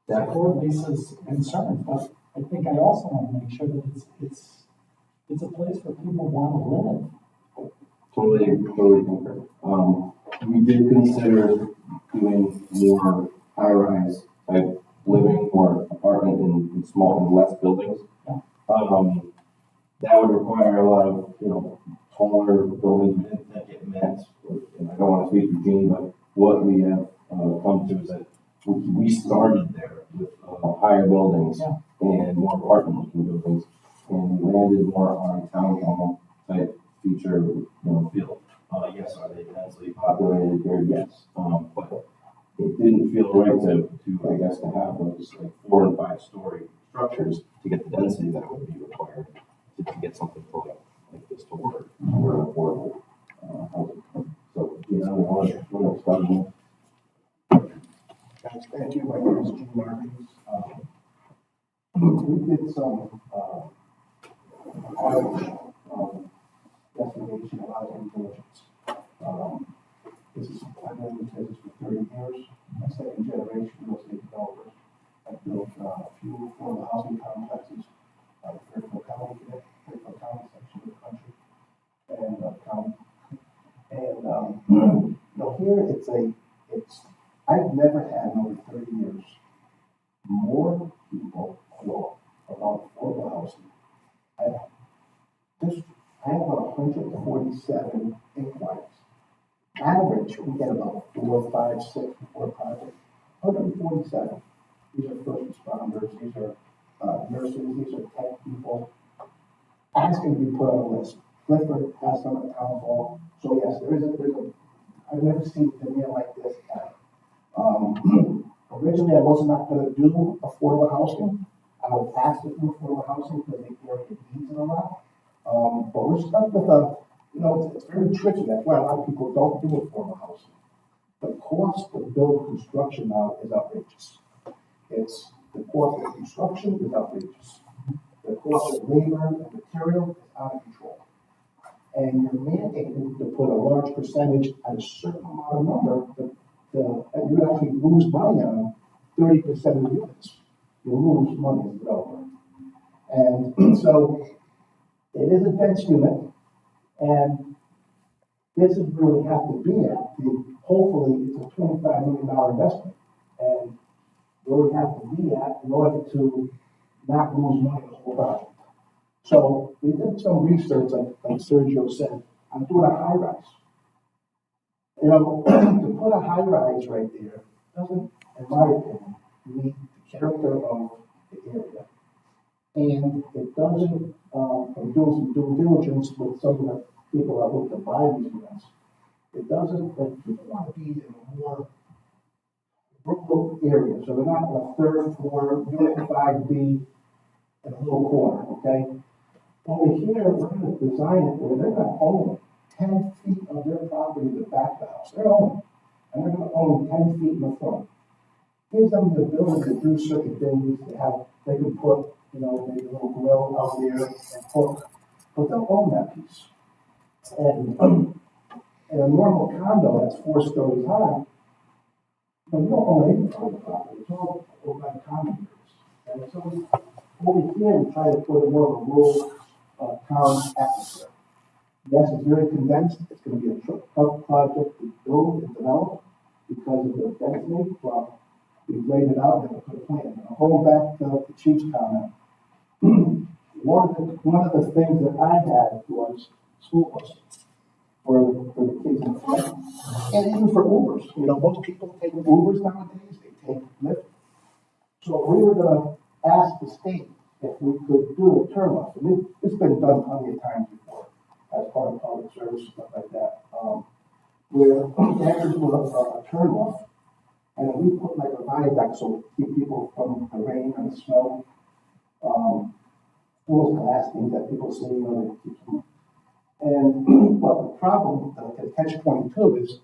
I support Lisa's concern, but I think I also want to make sure that it's a place where people want to live. Totally concur. We did consider doing more high-rise type living or apartment in small and less buildings. Yeah. That would require a lot of, taller buildings. We didn't think it meant, and I don't want to speak for Gene, but what we have come to is that we started there with higher buildings and more apartment-looking buildings, and we landed more on a townhome type feature, feel. Yes, are they densely populated here? Yes. But it didn't feel right to have those like 4 and 5 story structures to get the density that would be required to get something like this to work. We're affordable housing. So, want to explain more? Thank you. My name is Gene Martins. We did some investigation about due diligence. I've been in the business for 30 years. I'm second generation real estate developer. I've built a few affordable housing complexes in Fairfield County, Fairfield County section of the country, and county. And here I've never had in over 30 years more people call about affordable housing. I have about 147 inquiries. Average, we get about 4, 5, 6 before a project. 147. These are first responders, these are nurses, these are tech people. Asking to be put on a list. Clifford has some at town hall. So yes, I've never seen a demand like this ever. Originally, I was not going to do affordable housing. I was asked to do affordable housing because the area needs it a lot. But we're stuck with it's very tricky. That's why a lot of people don't do affordable housing. The cost to build construction now is outrageous. The cost of construction is outrageous. The cost of labor and material is out of control. And you're mandated to put a large percentage at a certain amount of number and you actually lose money on 30% of the units. You lose money as a developer. And so it is a dense unit, and this is where we have to be at. Hopefully, it's a $25 million investment, and where we have to be at in order to not lose money on the whole project. So we did some research, like Sergio said. I'm doing a high rise. To put a high rise right there doesn't, in my opinion, meet the character of the area. And it doesn't, I'm doing some due diligence with some of the people that look to buy these units. It doesn't, like, people want to be in a more rural area. So they're not on a third floor, unit 5B in a little corner, okay? Over here, we're going to design it where they're going to own 10 feet of their property in the back of the house. They're owning. And they're going to own 10 feet in the front. Gives them the ability to do certain things. They can put, maybe a little grill out there and cook. But they'll own that piece. And in a normal condo that's 4 stories high, But you don't own any part of the property, it's all owned by the common areas. And so over here, we try to put a more of a rural, town atmosphere. Yes, it's very condensed, it's gonna be a tough project to build and develop because of the density, well, we've laid it out and put a plan. Now, going back to the chief's comment, one of the things that I had was school buses for the kids in the front. And even for Ubers, you know, most people take Ubers nowadays, they take Lyft. So we were gonna ask the state if we could do a turn off, and it's been done plenty of times before, as part of public service, stuff like that. Where there is a turn off, and then we put like a viaduct, so keep people from the rain and the snow. Those glass things that people see, you know, that keeps them. And, but the problem, the catch-22 is,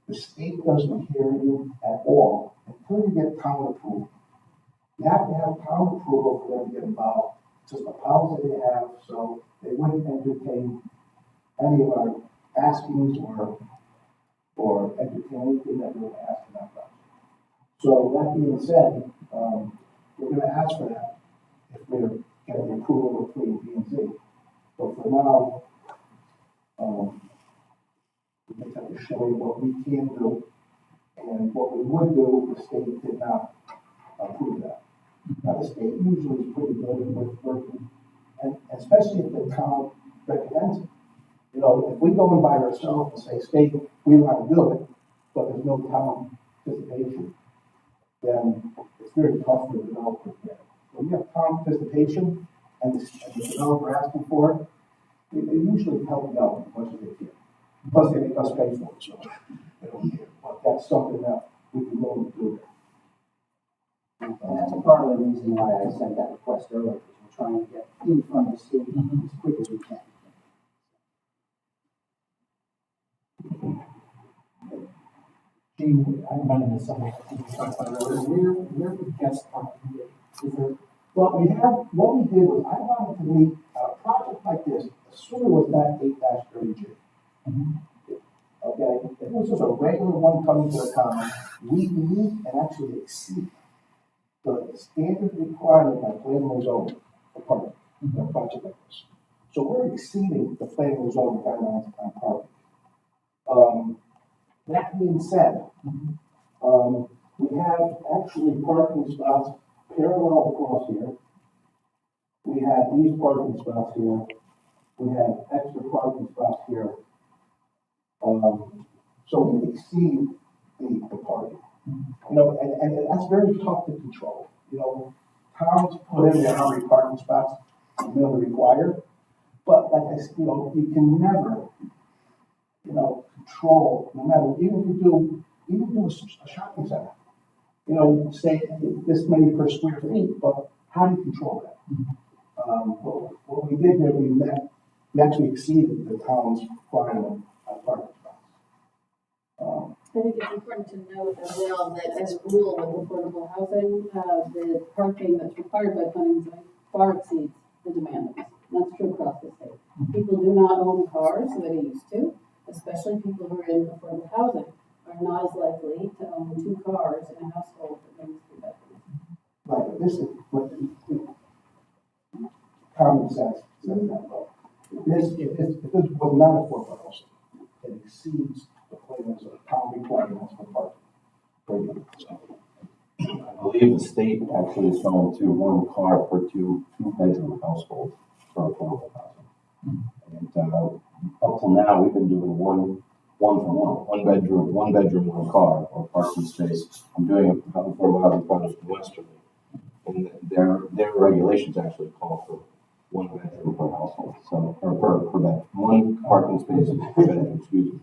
the state doesn't hear you at all until you get town approval. You have to have town approval for them to get involved. It's just a policy they have, so they wouldn't entertain any of our askings or entertain anything that we were asking about. So that being said, we're gonna ask for that if we're getting the approval between B and Z. But for now, we just have to show you what we can do, and what we would do, the state did not approve that. Now, the state usually is pretty good with working, and especially if the town recommends it. You know, if we go in by ourselves and say, state, we want to do it, but there's no town participation, then it's very tough for the developer to get it. When you have town participation and the developer asking for it, they usually help you out as much as they can. Plus, they make us pay for it, so they don't care. But that's something that we can go and do. And that's a part of the reason why I sent that request earlier, because we're trying to get in front of the state as quick as we can. Gene, I'm running this on, where would guest parking be? Is there, What we did was, I wanted to meet a project like this, as soon as it was that 8-30G. Okay, if this was a regular one coming to the town, we meet and actually exceed the standard requirement by planning and zoning for parking, a project like this. So we're exceeding the planning and zoning guidelines on parking. That being said, we have actually parking spots parallel across here. We have these parking spots here. We have extra parking spots here. So we exceed the parking. You know, and that's very tough to control. You know, towns put in their how many parking spots they're required, but like I said, you know, you can never, you know, control, no matter, even if you do a shopping center. You know, say this many per square feet, but how do you control that? What we did here, we actually exceeded the town's requirement on parking spots. I think it's important to note as well that as a rule with affordable housing, the parking that's required by planning and zoning far exceeds the demand. That's true across the state. People do not own cars the way they used to, especially people who are in affordable housing are not as likely to own 2 cars in a household that owns 3 bedrooms. Right, but this is what common sense says that, well, if this was not affordable housing, it exceeds the plans of town requirements for parking. I believe the state actually is going to 1 car per two-bedroom household for affordable housing. And up till now, we've been doing one for one bedroom, 1 car or parking space. I'm doing a affordable housing project in Westerly, and their regulations actually call for 1 bedroom per household, so or per bed, 1 parking space per bedroom, excuse me.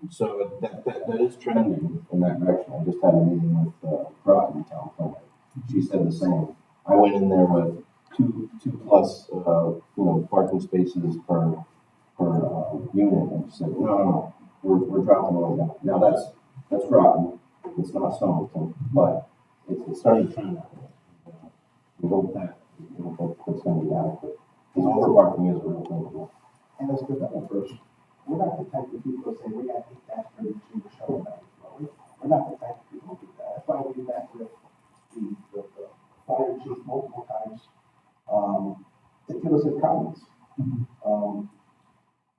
So that is trending in that direction. I just had a meeting with Groton Town Planner. She said the same. I went in there with two plus parking spaces per unit, and she said no, we're dropping all that. Now that's Groton. It's not Stonington, but it's starting to trend that way. We hope that that's going to be adequate. Because overparking is a real thing. And as developers, we're not the type of people that say we got 8-32 to show that. We're not the type of people who do that. the comments.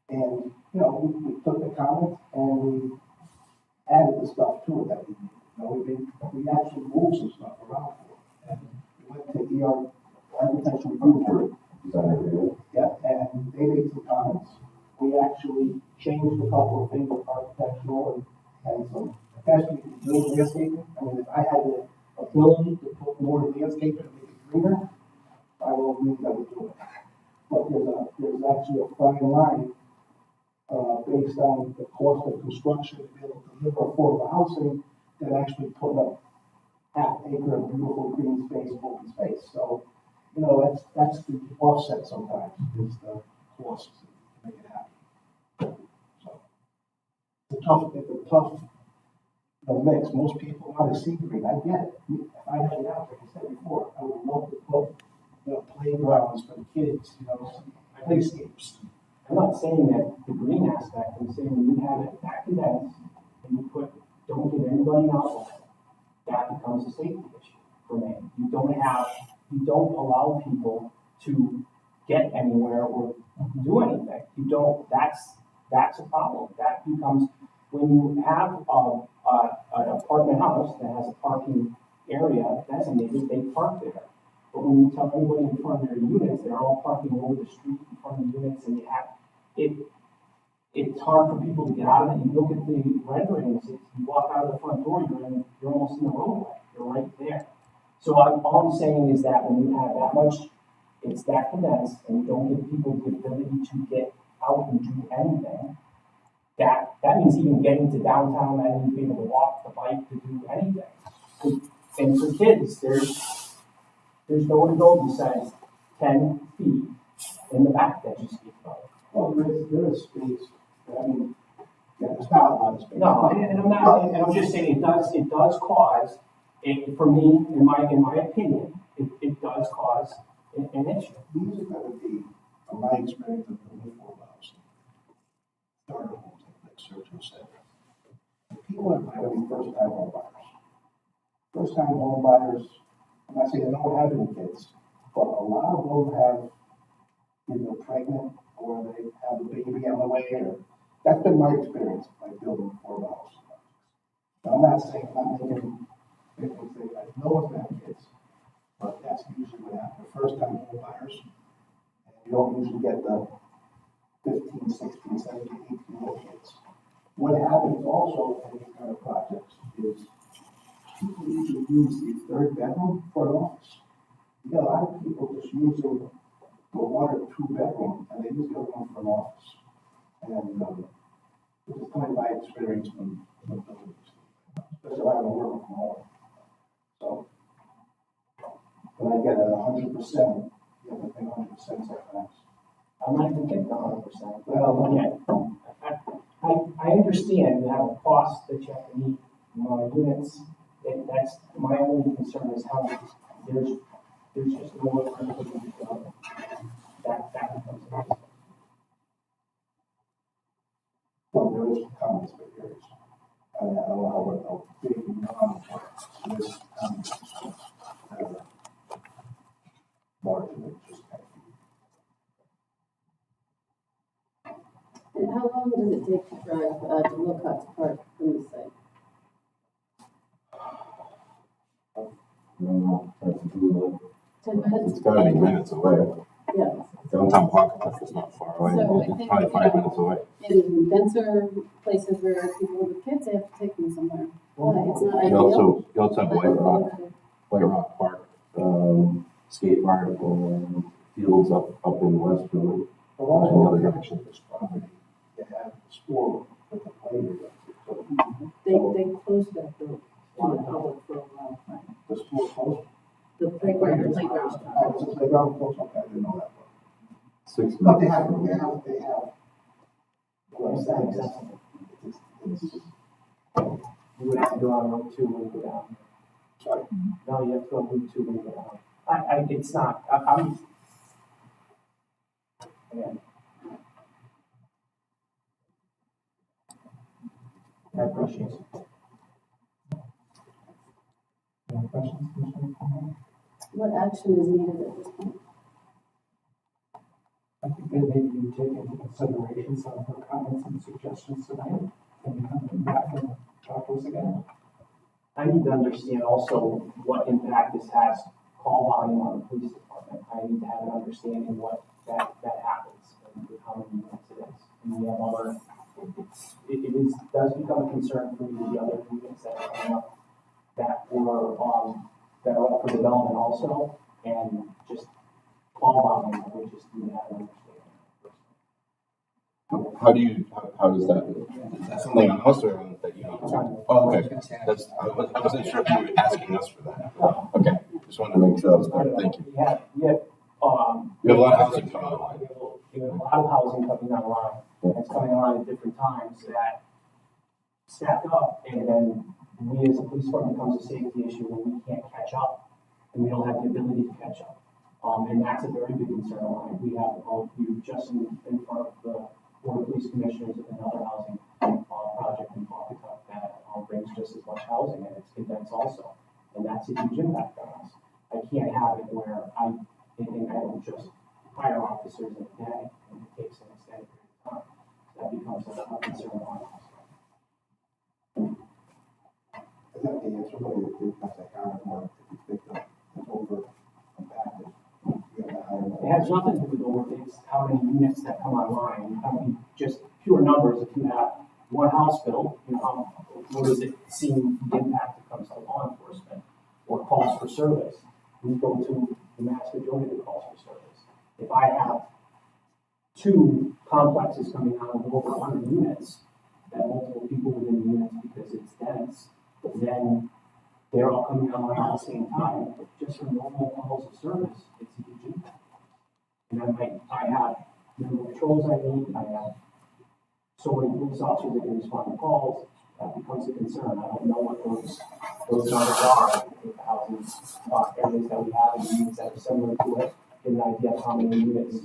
And, you know, we took the comments and we added the stuff to it that we needed. You know, we actually moved some stuff around for it. And we went to ER, architectural review board. Designer review. Yeah, and they made some comments. We actually changed a couple of things with architectural and some, especially if you do landscaping. I mean, if I had the ability to put more landscaping and make it greener, by all means, I would do it. But there's actually a fine line, based on the cost of construction to be able to deliver affordable housing than actually putting up half acre of beautiful green space, open space. So, you know, that's the offset sometimes, is the cost to make it happen. So, it's a tough, you know, mix. Most people want to see green, I get it. If I had it out, like I said before, I would love to put, you know, playgrounds for the kids, you know, playscapes. I'm not saying that the green aspect, I'm saying when you have it that condensed and you don't give anybody an outlet, that becomes a safety issue for me. You don't allow people to get anywhere or do anything. That's a problem. That becomes, when you have an apartment house that has a parking area designated, they park there. But when you tell everybody in front of their units, they're all parking over the street in front of the units, and it's hard for people to get out of it. You look at the renderings, you walk out of the front door, you're almost in the roadway. You're right there. So all I'm saying is that when you have that much, it's that condensed, and you don't give people the ability to get out and do anything, that means even getting to downtown, that means being able to walk, the bike, to do anything. And for kids, there's nowhere to go besides 10 feet in the back that you speak about. Well, there is space. I mean, yeah, there's not a lot of space. No, and I'm just saying, it does cause, for me, in my opinion, it does cause an issue. These are going to be, from my experience of the affordable housing, starter homes, like Sergio said. People are going to be first-time home buyers. First-time home buyers, I'm not saying they don't have any kids, but a lot of them have either pregnant or they have a baby on the way, or that's been my experience by building affordable housing. Now, I'm not saying, I'm not making people say that no one's gonna have kids, but that's usually what happens. First-time home buyers, and you don't usually get the 15, 16, 17, 18-year-old kids. What happens also in these kind of projects is people usually use the third bedroom for an office. You get a lot of people just using the 1 or 2 bedroom, and they use the other one for an office. And this is kind of my experience from buildings, especially when I'm working from home. So when I get 100%, you have to pay 100% sometimes. I'm not even getting 100%. Well, okay. I understand you have a cost that you have to meet, units. That's my only concern is how there's just no way for people to go. That becomes an issue. Well, there is comments, but there is. I don't know how big this large and just kind of. And how long does it take to drive to Wilcox Park from the site? That's a Google 10 it. minutes? It's gotta be minutes away. Yeah. Downtown Pocketuck is not far away. So I It's think, probably 5 minutes away. In denser places where people with kids, they have to take them somewhere. It's not You ideal. also have White Rock Park, skate park, fields up in West Village. But also, In the other the direction. this property, they have the store with the playground. They closed that though, to the public for a while. The store closed. The playground. Oh, it's a playground closed, okay, I didn't know that. 6 But minutes. they have. What I'm saying is, it's, You would have to go on Route 2 when you go down. sorry. No, you have to go on Route 2 when you go down. It's not, I'm. Again. I appreciate it. Any questions, Commissioner? What action is needed at this point? you take into consideration some of her comments and suggestions tonight? Can you come back and talk to us again? I need to understand also what impact this has call volume on the police department. I need to have an understanding what that happens and how many units it is. And we have other, does become a concern for me, the other units that are coming up that are up for development also, and just call volume, we just need to have an understanding. How does that, is that something on us or on that you need to? Oh, okay, I wasn't sure if you were asking us for that. Okay, just wanted to make sure that was clear, thank you. We have We have a lot of housing coming online. We have a lot of housing coming online, and it's coming on at different times that stack up, and then we as a police department becomes a safety issue when we can't catch up, and we don't have the ability to catch up. And that's a very big concern of mine. We have, we were just in front of the Board of Police Commissioners of another housing project in Pawcatuck that brings just as much housing, and it's condensed also. And that's a huge impact on us. I can't have it where I don't just hire officers in a day, and it takes an extended period of time. That becomes a concern on us. Is that the answer, but if that's a hard one, if you think that it's over compacted, you have to hire more. It has nothing to do with over, it's how many units that come online, how many, just pure numbers. If you have one house built, you know, what does it seem the impact that comes to law enforcement or calls for service? We go to the mass majority of the calls for service. If I have two complexes coming out of over 100 units, that multiple people within the units because it's dense, then they're all coming online at the same time. Just for normal calls of service, it's a huge impact. And I have number of patrols I need, I have so many police officers that can respond to calls, that becomes a concern. I don't know what those numbers are in the housing areas that we have and units that are similar to it. Get an idea of how many units,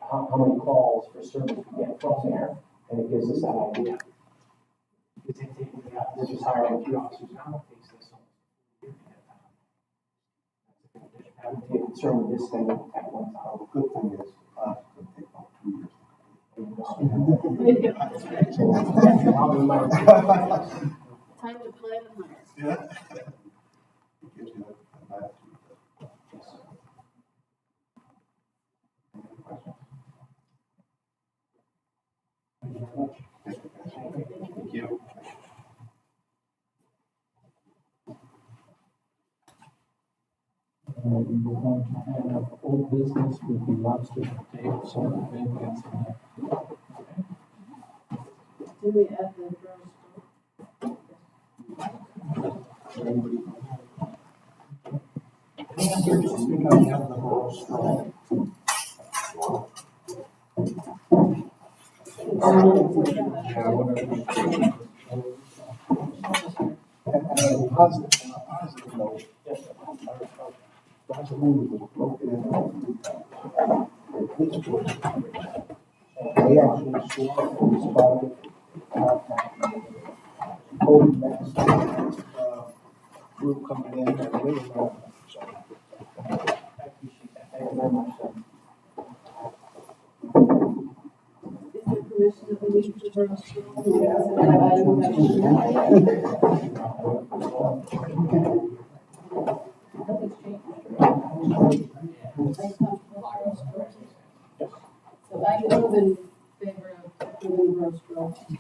how many calls for service we get from there, and it gives us that idea. We're just hiring a few officers now, it takes us almost a year to get that. I would be concerned with this thing at one time. The good thing is, it's going to take about 2 years. Time to plan and hire. Yeah. It gives you an attitude. Thank you very much. Thank you. We're going to have old business with the lobster potato salt against the. Do we add the grocery? Positive note, Roger Mooney was broken in. They actually swore responded. Told next group coming in, and they were not. I appreciate that. Thank you very much, sir. Is there permission that we need to grocery? So I move in favor of approving the grocery.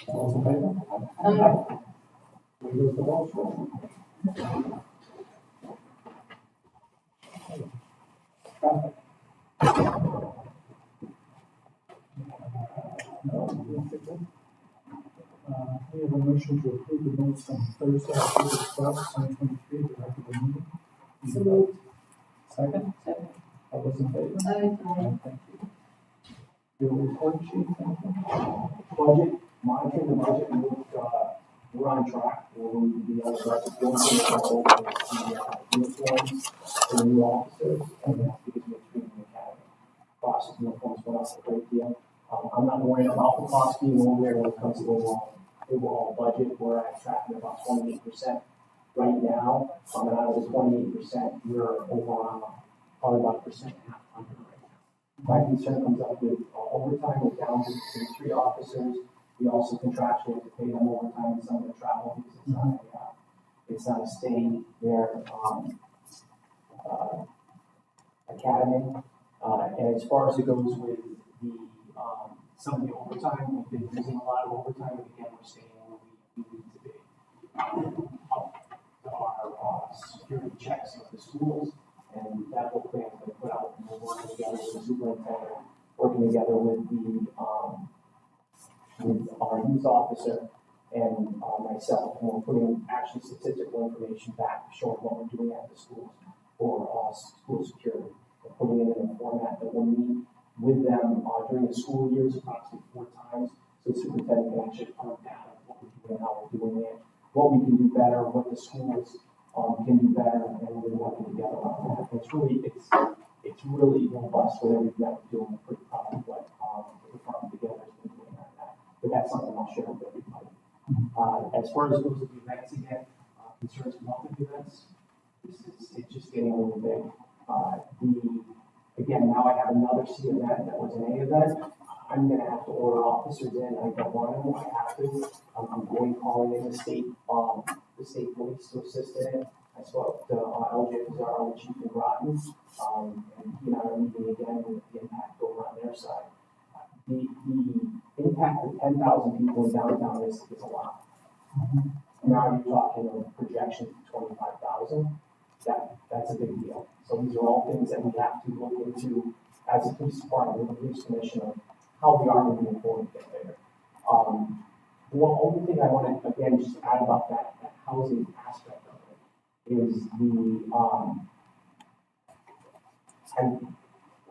All in favor? We lose the vote for. We have a motion to approve the minutes on Thursday, October 12th, 2023, the regular meeting. So moved. Second? Second. All those in favor? Aye. Thank you. Your report sheet, thank you. Budget, monitoring the budget, and we're on track. We'll be able to the uniforms for the new officers, and that's because we're treating the academy. Cost of uniforms went up a great deal. I'm not worried about the cost being over there when it comes to the overall budget. We're at tracking about 28% right now. And out of the 28%, we're over on probably about 1.5% under right now. My concern comes up with overtime, we're down to 3 officers. We also contractually have to pay them overtime in some of the travel because it's not a stay there, academy. And as far as it goes with the, some of the overtime, we've been using a lot of overtime, and again, we're staying where we need to be. Our security checks of the schools, and that whole plan has been put out, and we're working together with the superintendent, working together with our youth officer and myself, and we're putting actually statistical information back, showing what we're doing at the schools for school security. We're putting it in a format that will meet with them during the school years approximately 4 times, so the superintendent can actually put down what we're doing, how we're doing it, what we can do better, what the schools can do better, and we're working together on that. It's really robust with everything that we're doing. We're pretty proud of what the department together has been doing on that. But that's something I'll share with everybody. As far as those of the events again, concerns about the events, it's just getting a little big. Again, now I have another C event that was an A event. I'm gonna have to order officers in. I don't want to, I have to. I'm calling in the state police to assist in it. I spoke to LJ Pizarro, the chief in Groton, and he and I are meeting again with the impact over on their side. The impact of 10,000 people in downtown is a lot. Now you're talking of projection of 25,000. That's a big deal. So these are all things that we have to look into as a police department, the police commissioner, how we are moving forward to get there. One only thing I want to again just add about that housing aspect of it is and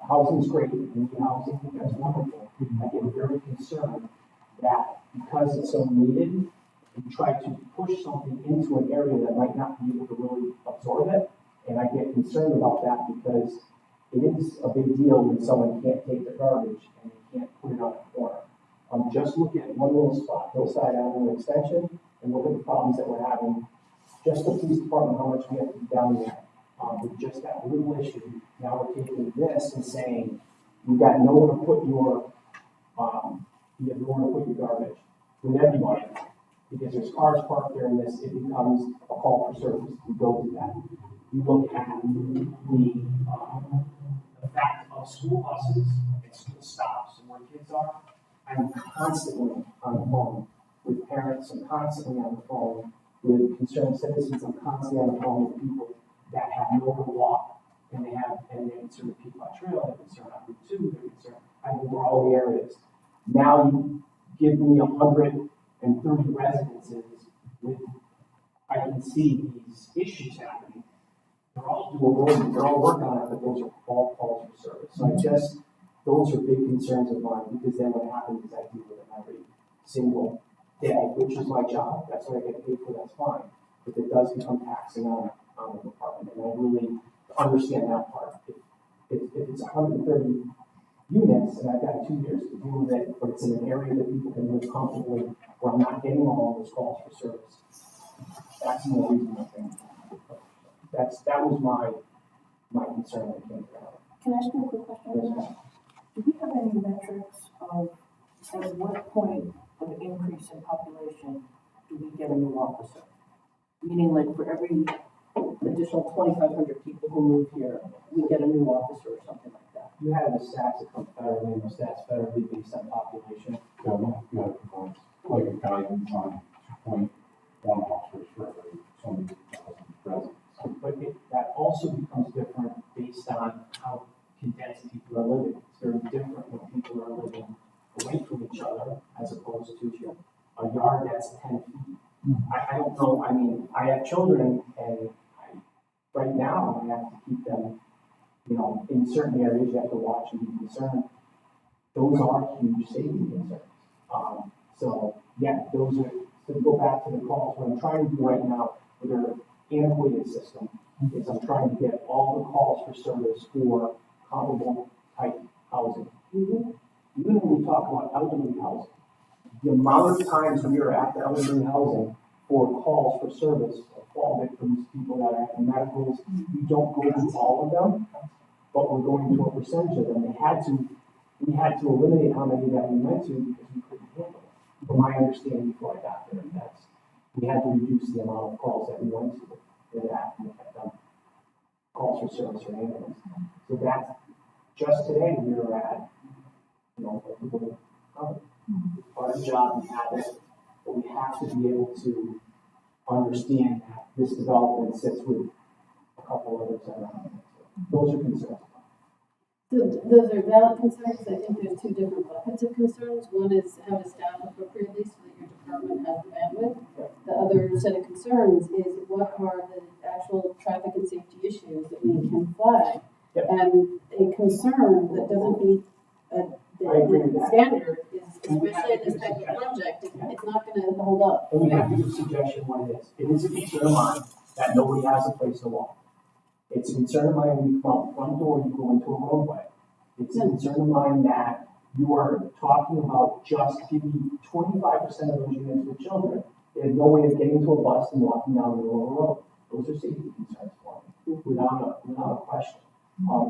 housing is great, we need housing, that's wonderful. I get very concerned that because it's so needed, we try to push something into an area that might not be able to really absorb it. And I get concerned about that because it is a big deal when someone can't take their garbage and they can't put it on a corner. Just look at one little spot, Hillside Avenue Extension, and look at the problems that we're having. Just the police department, how much we have to be down there with just that little issue. Now we're taking this and saying, you've got nowhere to put your, you have nowhere to put your garbage with everybody. Because there's cars parked there, and this, it becomes a call for service. We go to that. You look at the fact of school buses and school stops and where kids are. I'm constantly on the phone with parents. I'm constantly on the phone with concerned citizens. I'm constantly on the phone with people that have nowhere to walk, and they're concerned with Pequot Trail, they're concerned on Route 2, they're concerned. I go through all the areas. Now you give me 130 residences with, I can see these issues happening. They're all doable, they're all working on it, but those are all calls for service. So those are big concerns of mine, because then what happens is I deal with them every single day, which is my job. That's what I get paid for, that's fine. But it does become taxing on the department, and I really understand that part. If it's 130 units, and I've got 2 years to deal with it, but it's in an area that people can live comfortably, where I'm not getting all those calls for service. That's more reason I think. That was my concern when it came to that. Can I ask you a quick question on that? Do we have any metrics of at what point of increase in population do we get a new officer? Meaning, like, for every additional 2,500 people who move here, we get a new officer or something like that? You have the stats that come federally, and the stats federally based on population. Yeah, like a guidance on 2.1 officers for every so many thousand residents. But that also becomes different based on how condensed people are living. It's very different when people are living away from each other as opposed to a yard that's 10 feet. I don't know, I mean, I have children, and right now I have to keep them, in certain areas you have to watch and be concerned. Those are huge safety concerns. So those are, to go back to the calls, what I'm trying to do right now with our antiquated system is I'm trying to get all the calls for service for comparable type housing. Even when we talk about elderly housing, the amount of times we are at the elderly housing for calls for service of fall victims, people that are at the medicals, you don't go through all of them. but we're going to a percentage of them. We had to eliminate how many that we went to because we couldn't handle it. From my understanding before I got there, we had to reduce the amount of calls that we went to for that, calls for service or ambulance. So that's, just today, we were at, multiple coverage. It's part of the job, we have it, but we have to be able to understand that this development sits with a couple others around it. Those are concerns. Those are valid concerns. I think there's two different buckets of concerns. One is how to staff appropriately so that your department has the bandwidth. The other set of concerns is what are the actual traffic and safety issues that we can flag. Yep. And a concern that doesn't meet the standard is, especially in this type of project, it's not gonna hold up. And we have to give a suggestion what it is. It is a concern of mine that nobody has a place to walk. It's a concern of mine when you come out the front door, you go into a roadway. It's a concern of mine that you are talking about just giving 25% of those units with children. They have no way of getting to a bus and walking down the middle of the road. Those are safety concerns for me, without a question.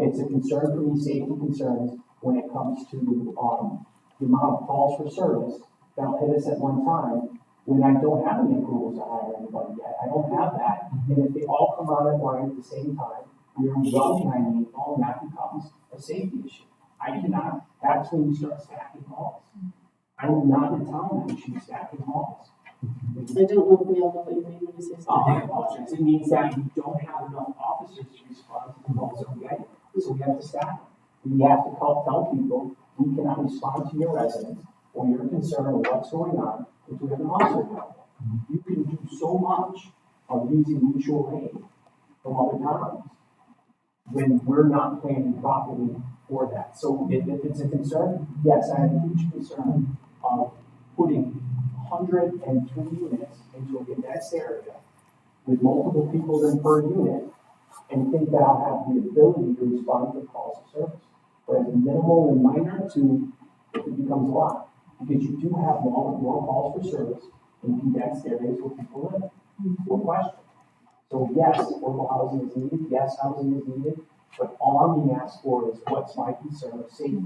It's a concern for me, safety concerns, when it comes to the amount of calls for service that'll hit us at one time when I don't have any approvals to hire anybody yet. I don't have that. And if they all come on at line at the same time, we're well behind the all, and that becomes a safety issue. I cannot, that's when you start stacking calls. I'm not in town that we should be stacking calls. I don't know if we all know what you mean when you say I something. apologize. It means that we don't have enough officers to respond to the calls that we get. So we have to staff them. We have to tell people, we cannot respond to your residents or your concern or what's going on if we have an officer available. You can do so much of using mutual aid from other towns when we're not planning properly for that. So if it's a concern, yes, I have a huge concern of putting 103 units into a condensed area with multiple people in per unit and think that I'll have the ability to respond to calls of service. But as a minimal and minor to, it becomes a lot. Because you do have more calls for service in condensed areas where people live. No question. So yes, affordable housing is needed. Yes, housing is needed. But all I'm being asked for is what's my concern of safety.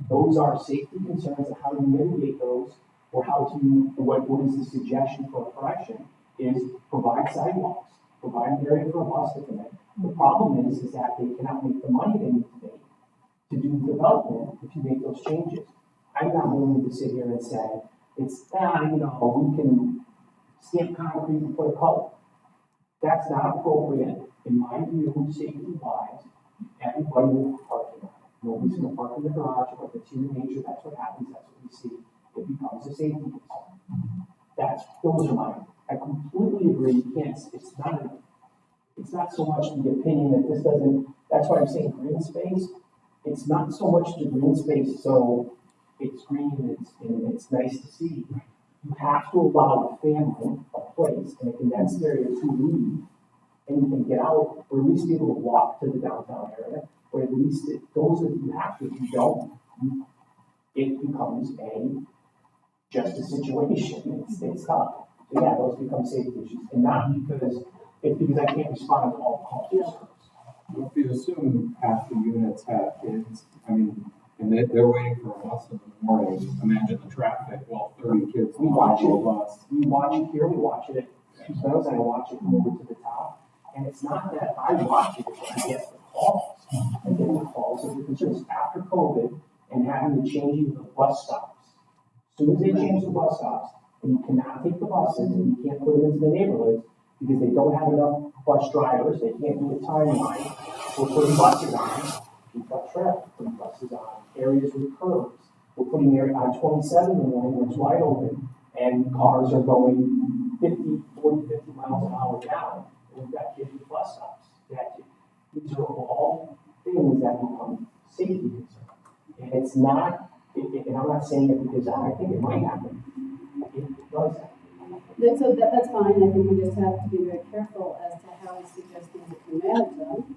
Those are safety concerns, and how do you mitigate those, or how to, what is the suggestion for a correction is provide sidewalks, provide an area for a bus to come in. The problem is that they cannot make the money they need to make to do development if you make those changes. I'm not willing to sit here and say, it's, we can stamp concrete and put a color. That's not appropriate, in my view, safety-wise. Everybody will park in it. Nobody's gonna park in the garage, or if it's human nature, that's what happens, that's what we see. It becomes a safety concern. Those are mine. I completely agree, you can't, it's not so much the opinion that this doesn't, that's why I'm saying green space. It's not so much the green space, so it's green and it's nice to see. You have to allow the family a place in a condensed area to leave and get out, or at least be able to walk to the downtown area, or at least those that you have to, if you don't, it becomes just a situation. It's tough. So yeah, those become safety issues, and not because I can't respond to all calls for service. Well, if you assume half the units have kids, and they're waiting for a bus in the morning, imagine the traffic while 30 kids We watch on a it. bus. We watch it here. We watch it at Tuesdays, and I watch it come over to the top. And it's not that I watch it; it's I get the calls. I get the calls of the concerns after COVID and having the changing of the bus stops. As soon as they change the bus stops, and you cannot take the buses and you can't put them into the neighborhoods because they don't have enough bus drivers, they can't do a timeline. We're putting buses on, we've got traffic, putting buses on areas with curbs. We're putting there on 27 in the morning when it's wide open and cars are going 50 miles an hour down. And we've got kids with bus stops. These are all things that become safety concerns. And it's not, and I'm not saying it because I think it might happen. It does happen. So that's fine. I think we just have to be very careful as to how we suggest things that we manage them.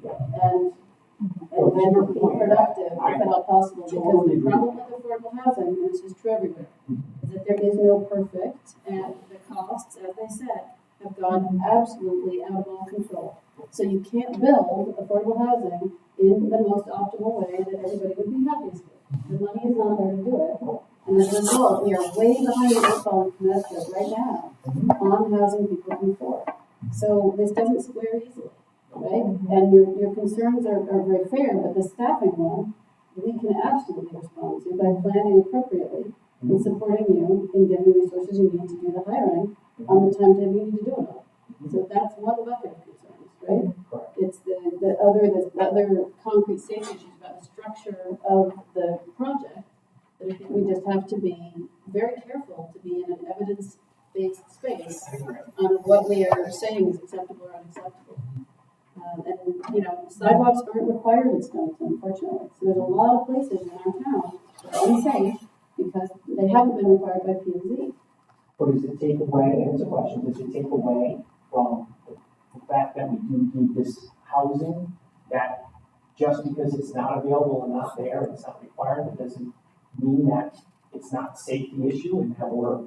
And then be productive, if at all possible, because the problem with affordable housing, and this is true everywhere, is that there is no perfect, and the costs, as they said, have gone absolutely out of all control. So you can't build affordable housing in the most optimal way that everybody would be happiest with. The money is not there to do it. And as a result, we are way behind the eight ball in Connecticut right now on housing people can afford. So this doesn't square easily, right? And your concerns are very fair, but the staffing one, we can absolutely respond to by planning appropriately and supporting you in getting the resources you need to do the hiring on the timetable you need to do it on. So that's one bucket of concerns, right? It's the other concrete safety issues about the structure of the project. That I think we just have to be very careful to be in an evidence-based space on what we are saying is acceptable or unacceptable. Sidewalks aren't required in Stonington, unfortunately. So there's a lot of places in our town that are unsafe because they haven't been required by P&Z. But does it take away, and it's a question, does it take away from the fact that we do need this housing, that just because it's not available and not there, it's not required, it doesn't mean that it's not a safety issue and that we're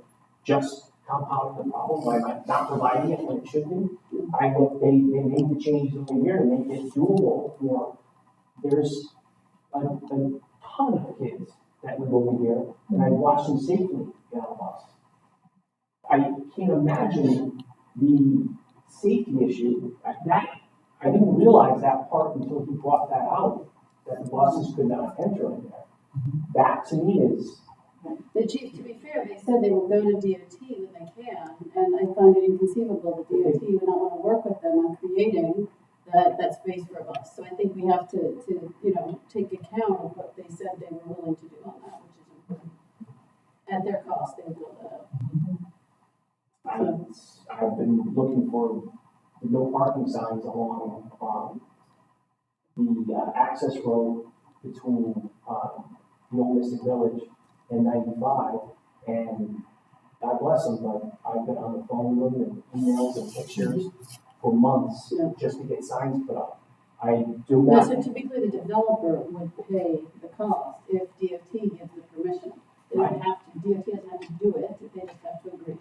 just compounding the problem by not providing it when it should be? I look, they made the changes over here to make it doable for, there's a ton of kids that live over here, and I watch them safely get on a bus. I can't imagine the safety issue. I didn't realize that part until he brought that out, that the buses could not enter in there. That to me is. The chief, to be fair, they said they will go to DOT when they can, and I find it inconceivable that DOT would not want to work with them on creating that space for a bus. So I think we have to take account of what they said they were willing to do on that, which is important. At their cost, they will build that out. I've been looking for no parking signs along the access road between the old Mystic Village and 95, and God bless them, but I've been on the phone with them and emails and pictures for months just to get signs put up. I do No, not. so typically the developer would pay the cost if DOT gives the permission. They don't have to, DOT doesn't have to do it, they just have to agree.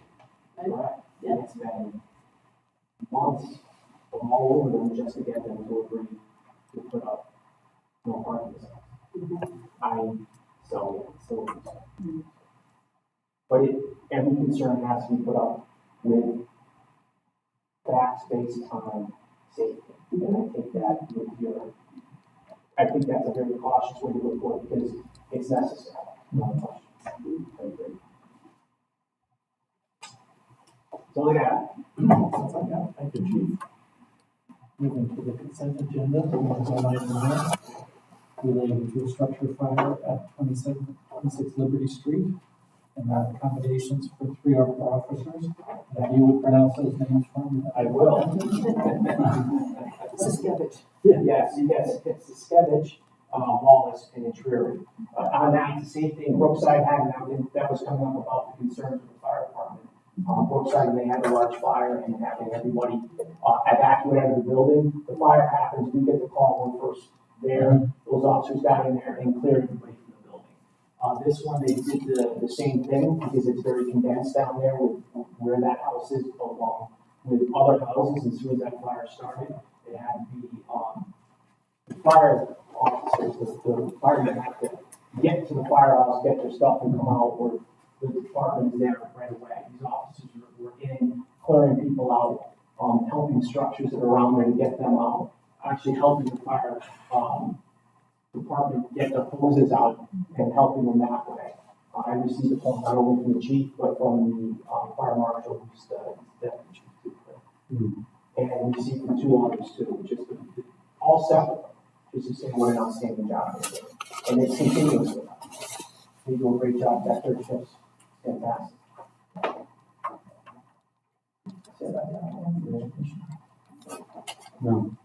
Right? Correct. Yeah. It's been months from all over them just to get them to agree to put up no parking signs. But every concern has to be put up with facts-based on safety. And I think that I think that's a very cautious way to look for it because it's necessary. Not a question. I agree. That's all I got. That's all I got. Thank you, Chief. Moving to the consent agenda, there's one item there relating to a structure fire at 26 Liberty Street and accommodations for 3 of our officers. That you would pronounce those names for me? I will. Siskevich. Yes, it's the Skevich, Wallace, and Intrieri. On that, it's the same thing, Brookside had, that was coming up about the concerns of the fire department. Brookside, they had a large fire and having everybody evacuate out of the building. The fire happens, we get the call, we're first there. Those officers got in there and cleared everybody from the building. This one, they did the same thing because it's very condensed down there with where that house is along with other houses. As soon as that fire started, it had to be the fire officers, the firemen have to get to the firehouse, get their stuff and come out, or the department is there right away. These officers were in, clearing people out, helping structures that are around there to get them out, actually helping the fire department get the hoses out and helping them that way. I received a phone not only from the chief, but from the fire marshal, who's the deputy chief. And received from 2 others too, just all separate, just to say what an outstanding job they did. And it's continuous with us. They do a great job, that third shift's fantastic. Say about that. No.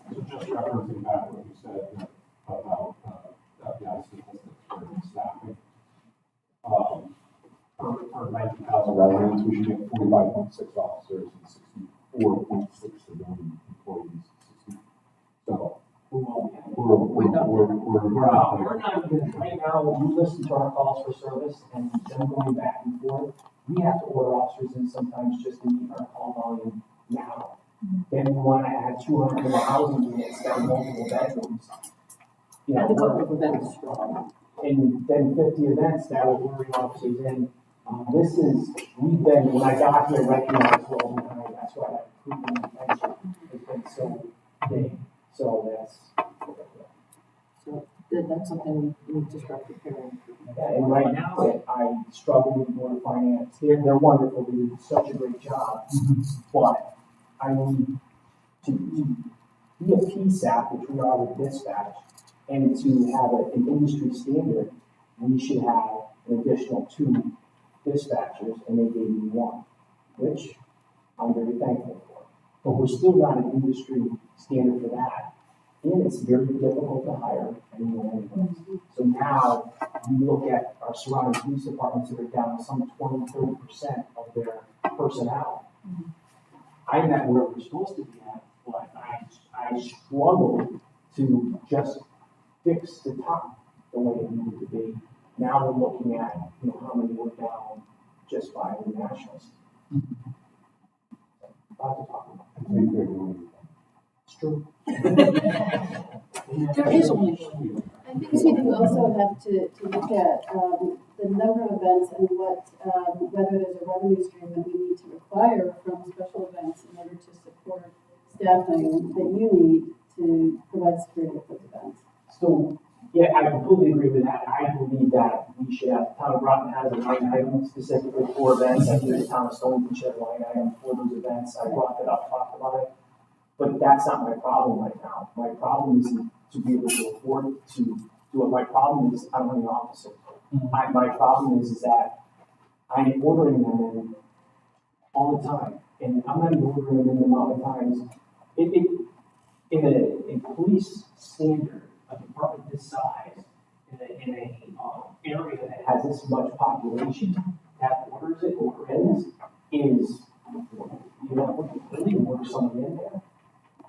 So just referencing back what you said about FBI statistics for staffing. For 19,000 residents, we should get 45.6 officers and 64.6 civilian employees. So we're not even, right now, you listen to our calls for service and them going back and forth. We have to order officers in sometimes just to meet our call volume now. Then we wanna add 200 more housing units that are multiple bedrooms. You know, And the couple of events, and then 50 events that will bring officers in. We've been, when I got here, recognized all the time, that's why that recruitment potential has been so big. So that's something we need to start preparing for. and right now, I struggle with Board of Finance. They're wonderful, they do such a great job. But I need to be a PSAP, which we are with dispatch, and to have an industry standard, we should have an additional 2 dispatchers, and they gave me 1, which I'm very thankful for. But we're still not an industry standard for that, and it's very difficult to hire anyone anyway. So now, we look at our surrounding police departments that are down some 20-30% of their personnel. I'm at where we're supposed to be at, but I struggle to just fix the top the way it needed to be. Now we're looking at, how many were down just by the nationals. Lot to talk about. It's true. There is only one. I think we also have to look at, the number of events and whether there's a revenue stream that we need to require from special events in order to support staffing that you need to provide security at those events. So, yeah, I completely agree with that. I believe that we should have, the town of Groton has a line item specifically for events. I think the town of Stonington should have a line item for those events. I brought that up, talked about it. But that's not my problem right now. My problem isn't to be able to afford to do it. My problem is I don't have an officer. My problem is that I'm ordering them in all the time. And I'm not even ordering them in the amount of times. In a police standard, a department this size, in a area that has this much population, that orders it or ends, is, really order someone in there.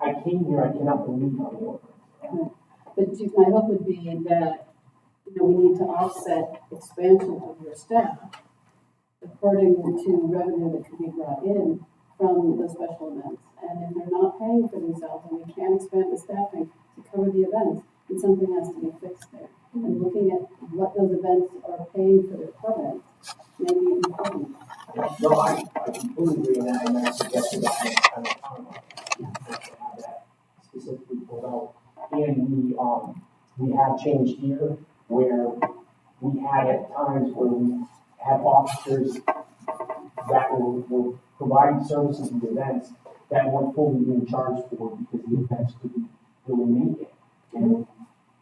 I came here, I cannot believe how they order. But Chief, my hope would be that, we need to offset expansion of your staff according to revenue that could be brought in from the special events. And if they're not paying for themselves and we can't expand the staffing to cover the events, then something has to be fixed there. And looking at what those events are paying for their permits may be important. No, I completely agree with that, and I suggested that on the town to have that specifically pulled out. And we have changed here where we had at times where we have officers that were providing services to the events that weren't fully being charged for because the events couldn't really make it. And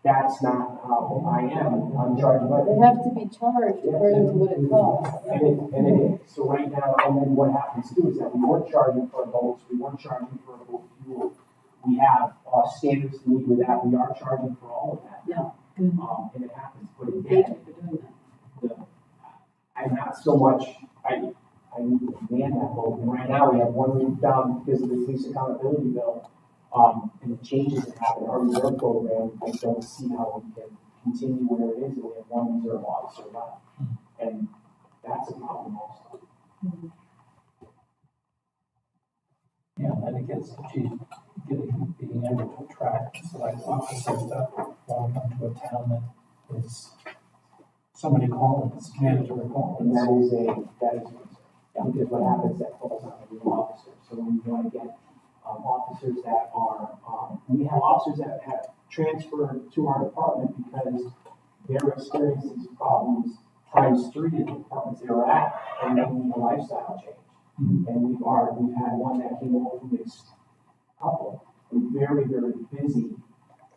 that's not how I am. I'm charged by. They have to be charged according to what it costs. And it is. So right now, and then what happens too is that we weren't charging for boats, we weren't charging for boat fuel. We have standards to meet with that. We are charging for all of that. Yeah. And it happens. But Thank again, you for doing that. I'm not so much, I need to man that boat. And right now we have one roof down because of the police accountability bill. And the changes that happen in our reserve program, I don't see how we can continue where it is. And we have one reserve officer left. And that's a problem also. Yeah, and it gets the chief being able to attract select officers that want to come to a town that is somebody calling, it's mandatory calling. And that is because what happens that falls on the new officer. So we want to get officers that are, we have officers that have transferred to our department because they're experiencing these problems times 3 in the departments they were at, and they need a lifestyle change. And we've had one that came over from this couple in very, very busy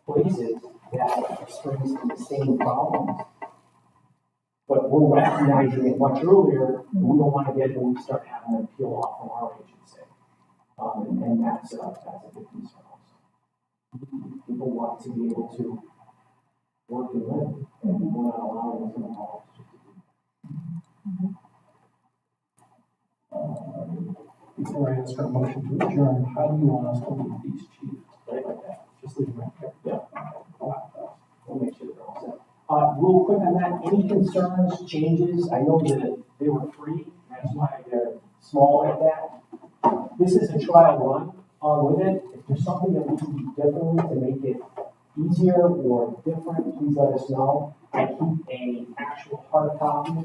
places that experience the same problems. But we're recognizing it much earlier, and we don't want to get when we start having an appeal off from our agency. And that's a big concern also. People want to be able to work and live, and we're not allowing them to involve. Before I ask for a motion to adjourn, how do you want us to leave these, chief? Right like that. Just leave them right there. Yeah. We'll make sure they're all set. Real quick on that, any concerns, changes? I know that they were free, that's why they're small like that. This is a trial run, on with it. If there's something that we can do differently to make it easier or different, please let us know. I keep a actual hard copy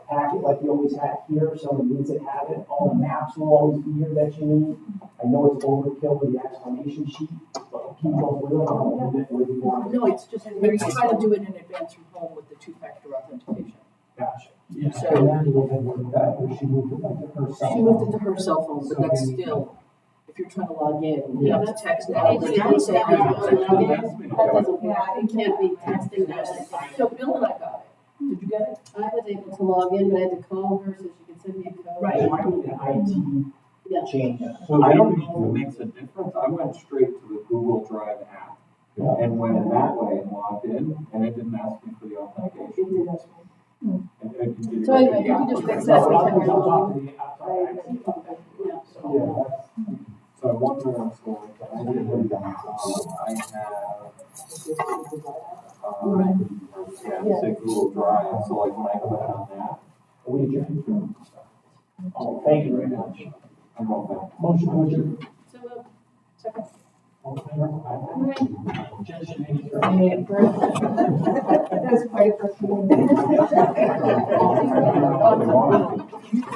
packet like you always have here, if someone needs it, have it. All the maps will always be here that you need. I know it's overkill with the explanation sheet, but we'll keep those with us. I'll leave it where you want it. No, it's just, we try to do it in advance from home with the two-factor authentication. Gotcha. Yeah, So- and that will then work that, or she moved it like to her cell She moved phone. it to her cell phone, but that's still, if you're trying to log in, you Yeah, have to that's- text that out. is- Like, that is- say, that "Hey, is- you wanna log in?" That doesn't work, it can't be texting that. So Bill and I got it. Did you get it? I was able to log in, but I had to call her so she could send me a code. Right. It might need an IT Yeah. change. So I don't know if it makes a difference. I went straight to the Google Drive app and went in that way and logged in, and it didn't ask me for the authentication. And it did So anyway, if you could just fix that. So we I'll can talk log to in. the outside IT company. Yeah. So, Yeah, that's, so I wonder, so I didn't really done it. I have, Right. yeah, say Google Drive, so like when I click on that, we adjourn. Oh, thank you very much. I'm all done. Motion to adjourn. So moved. Second. All in favor? Aye. Jen, should make it your- That was quite a frustrating. All in favor?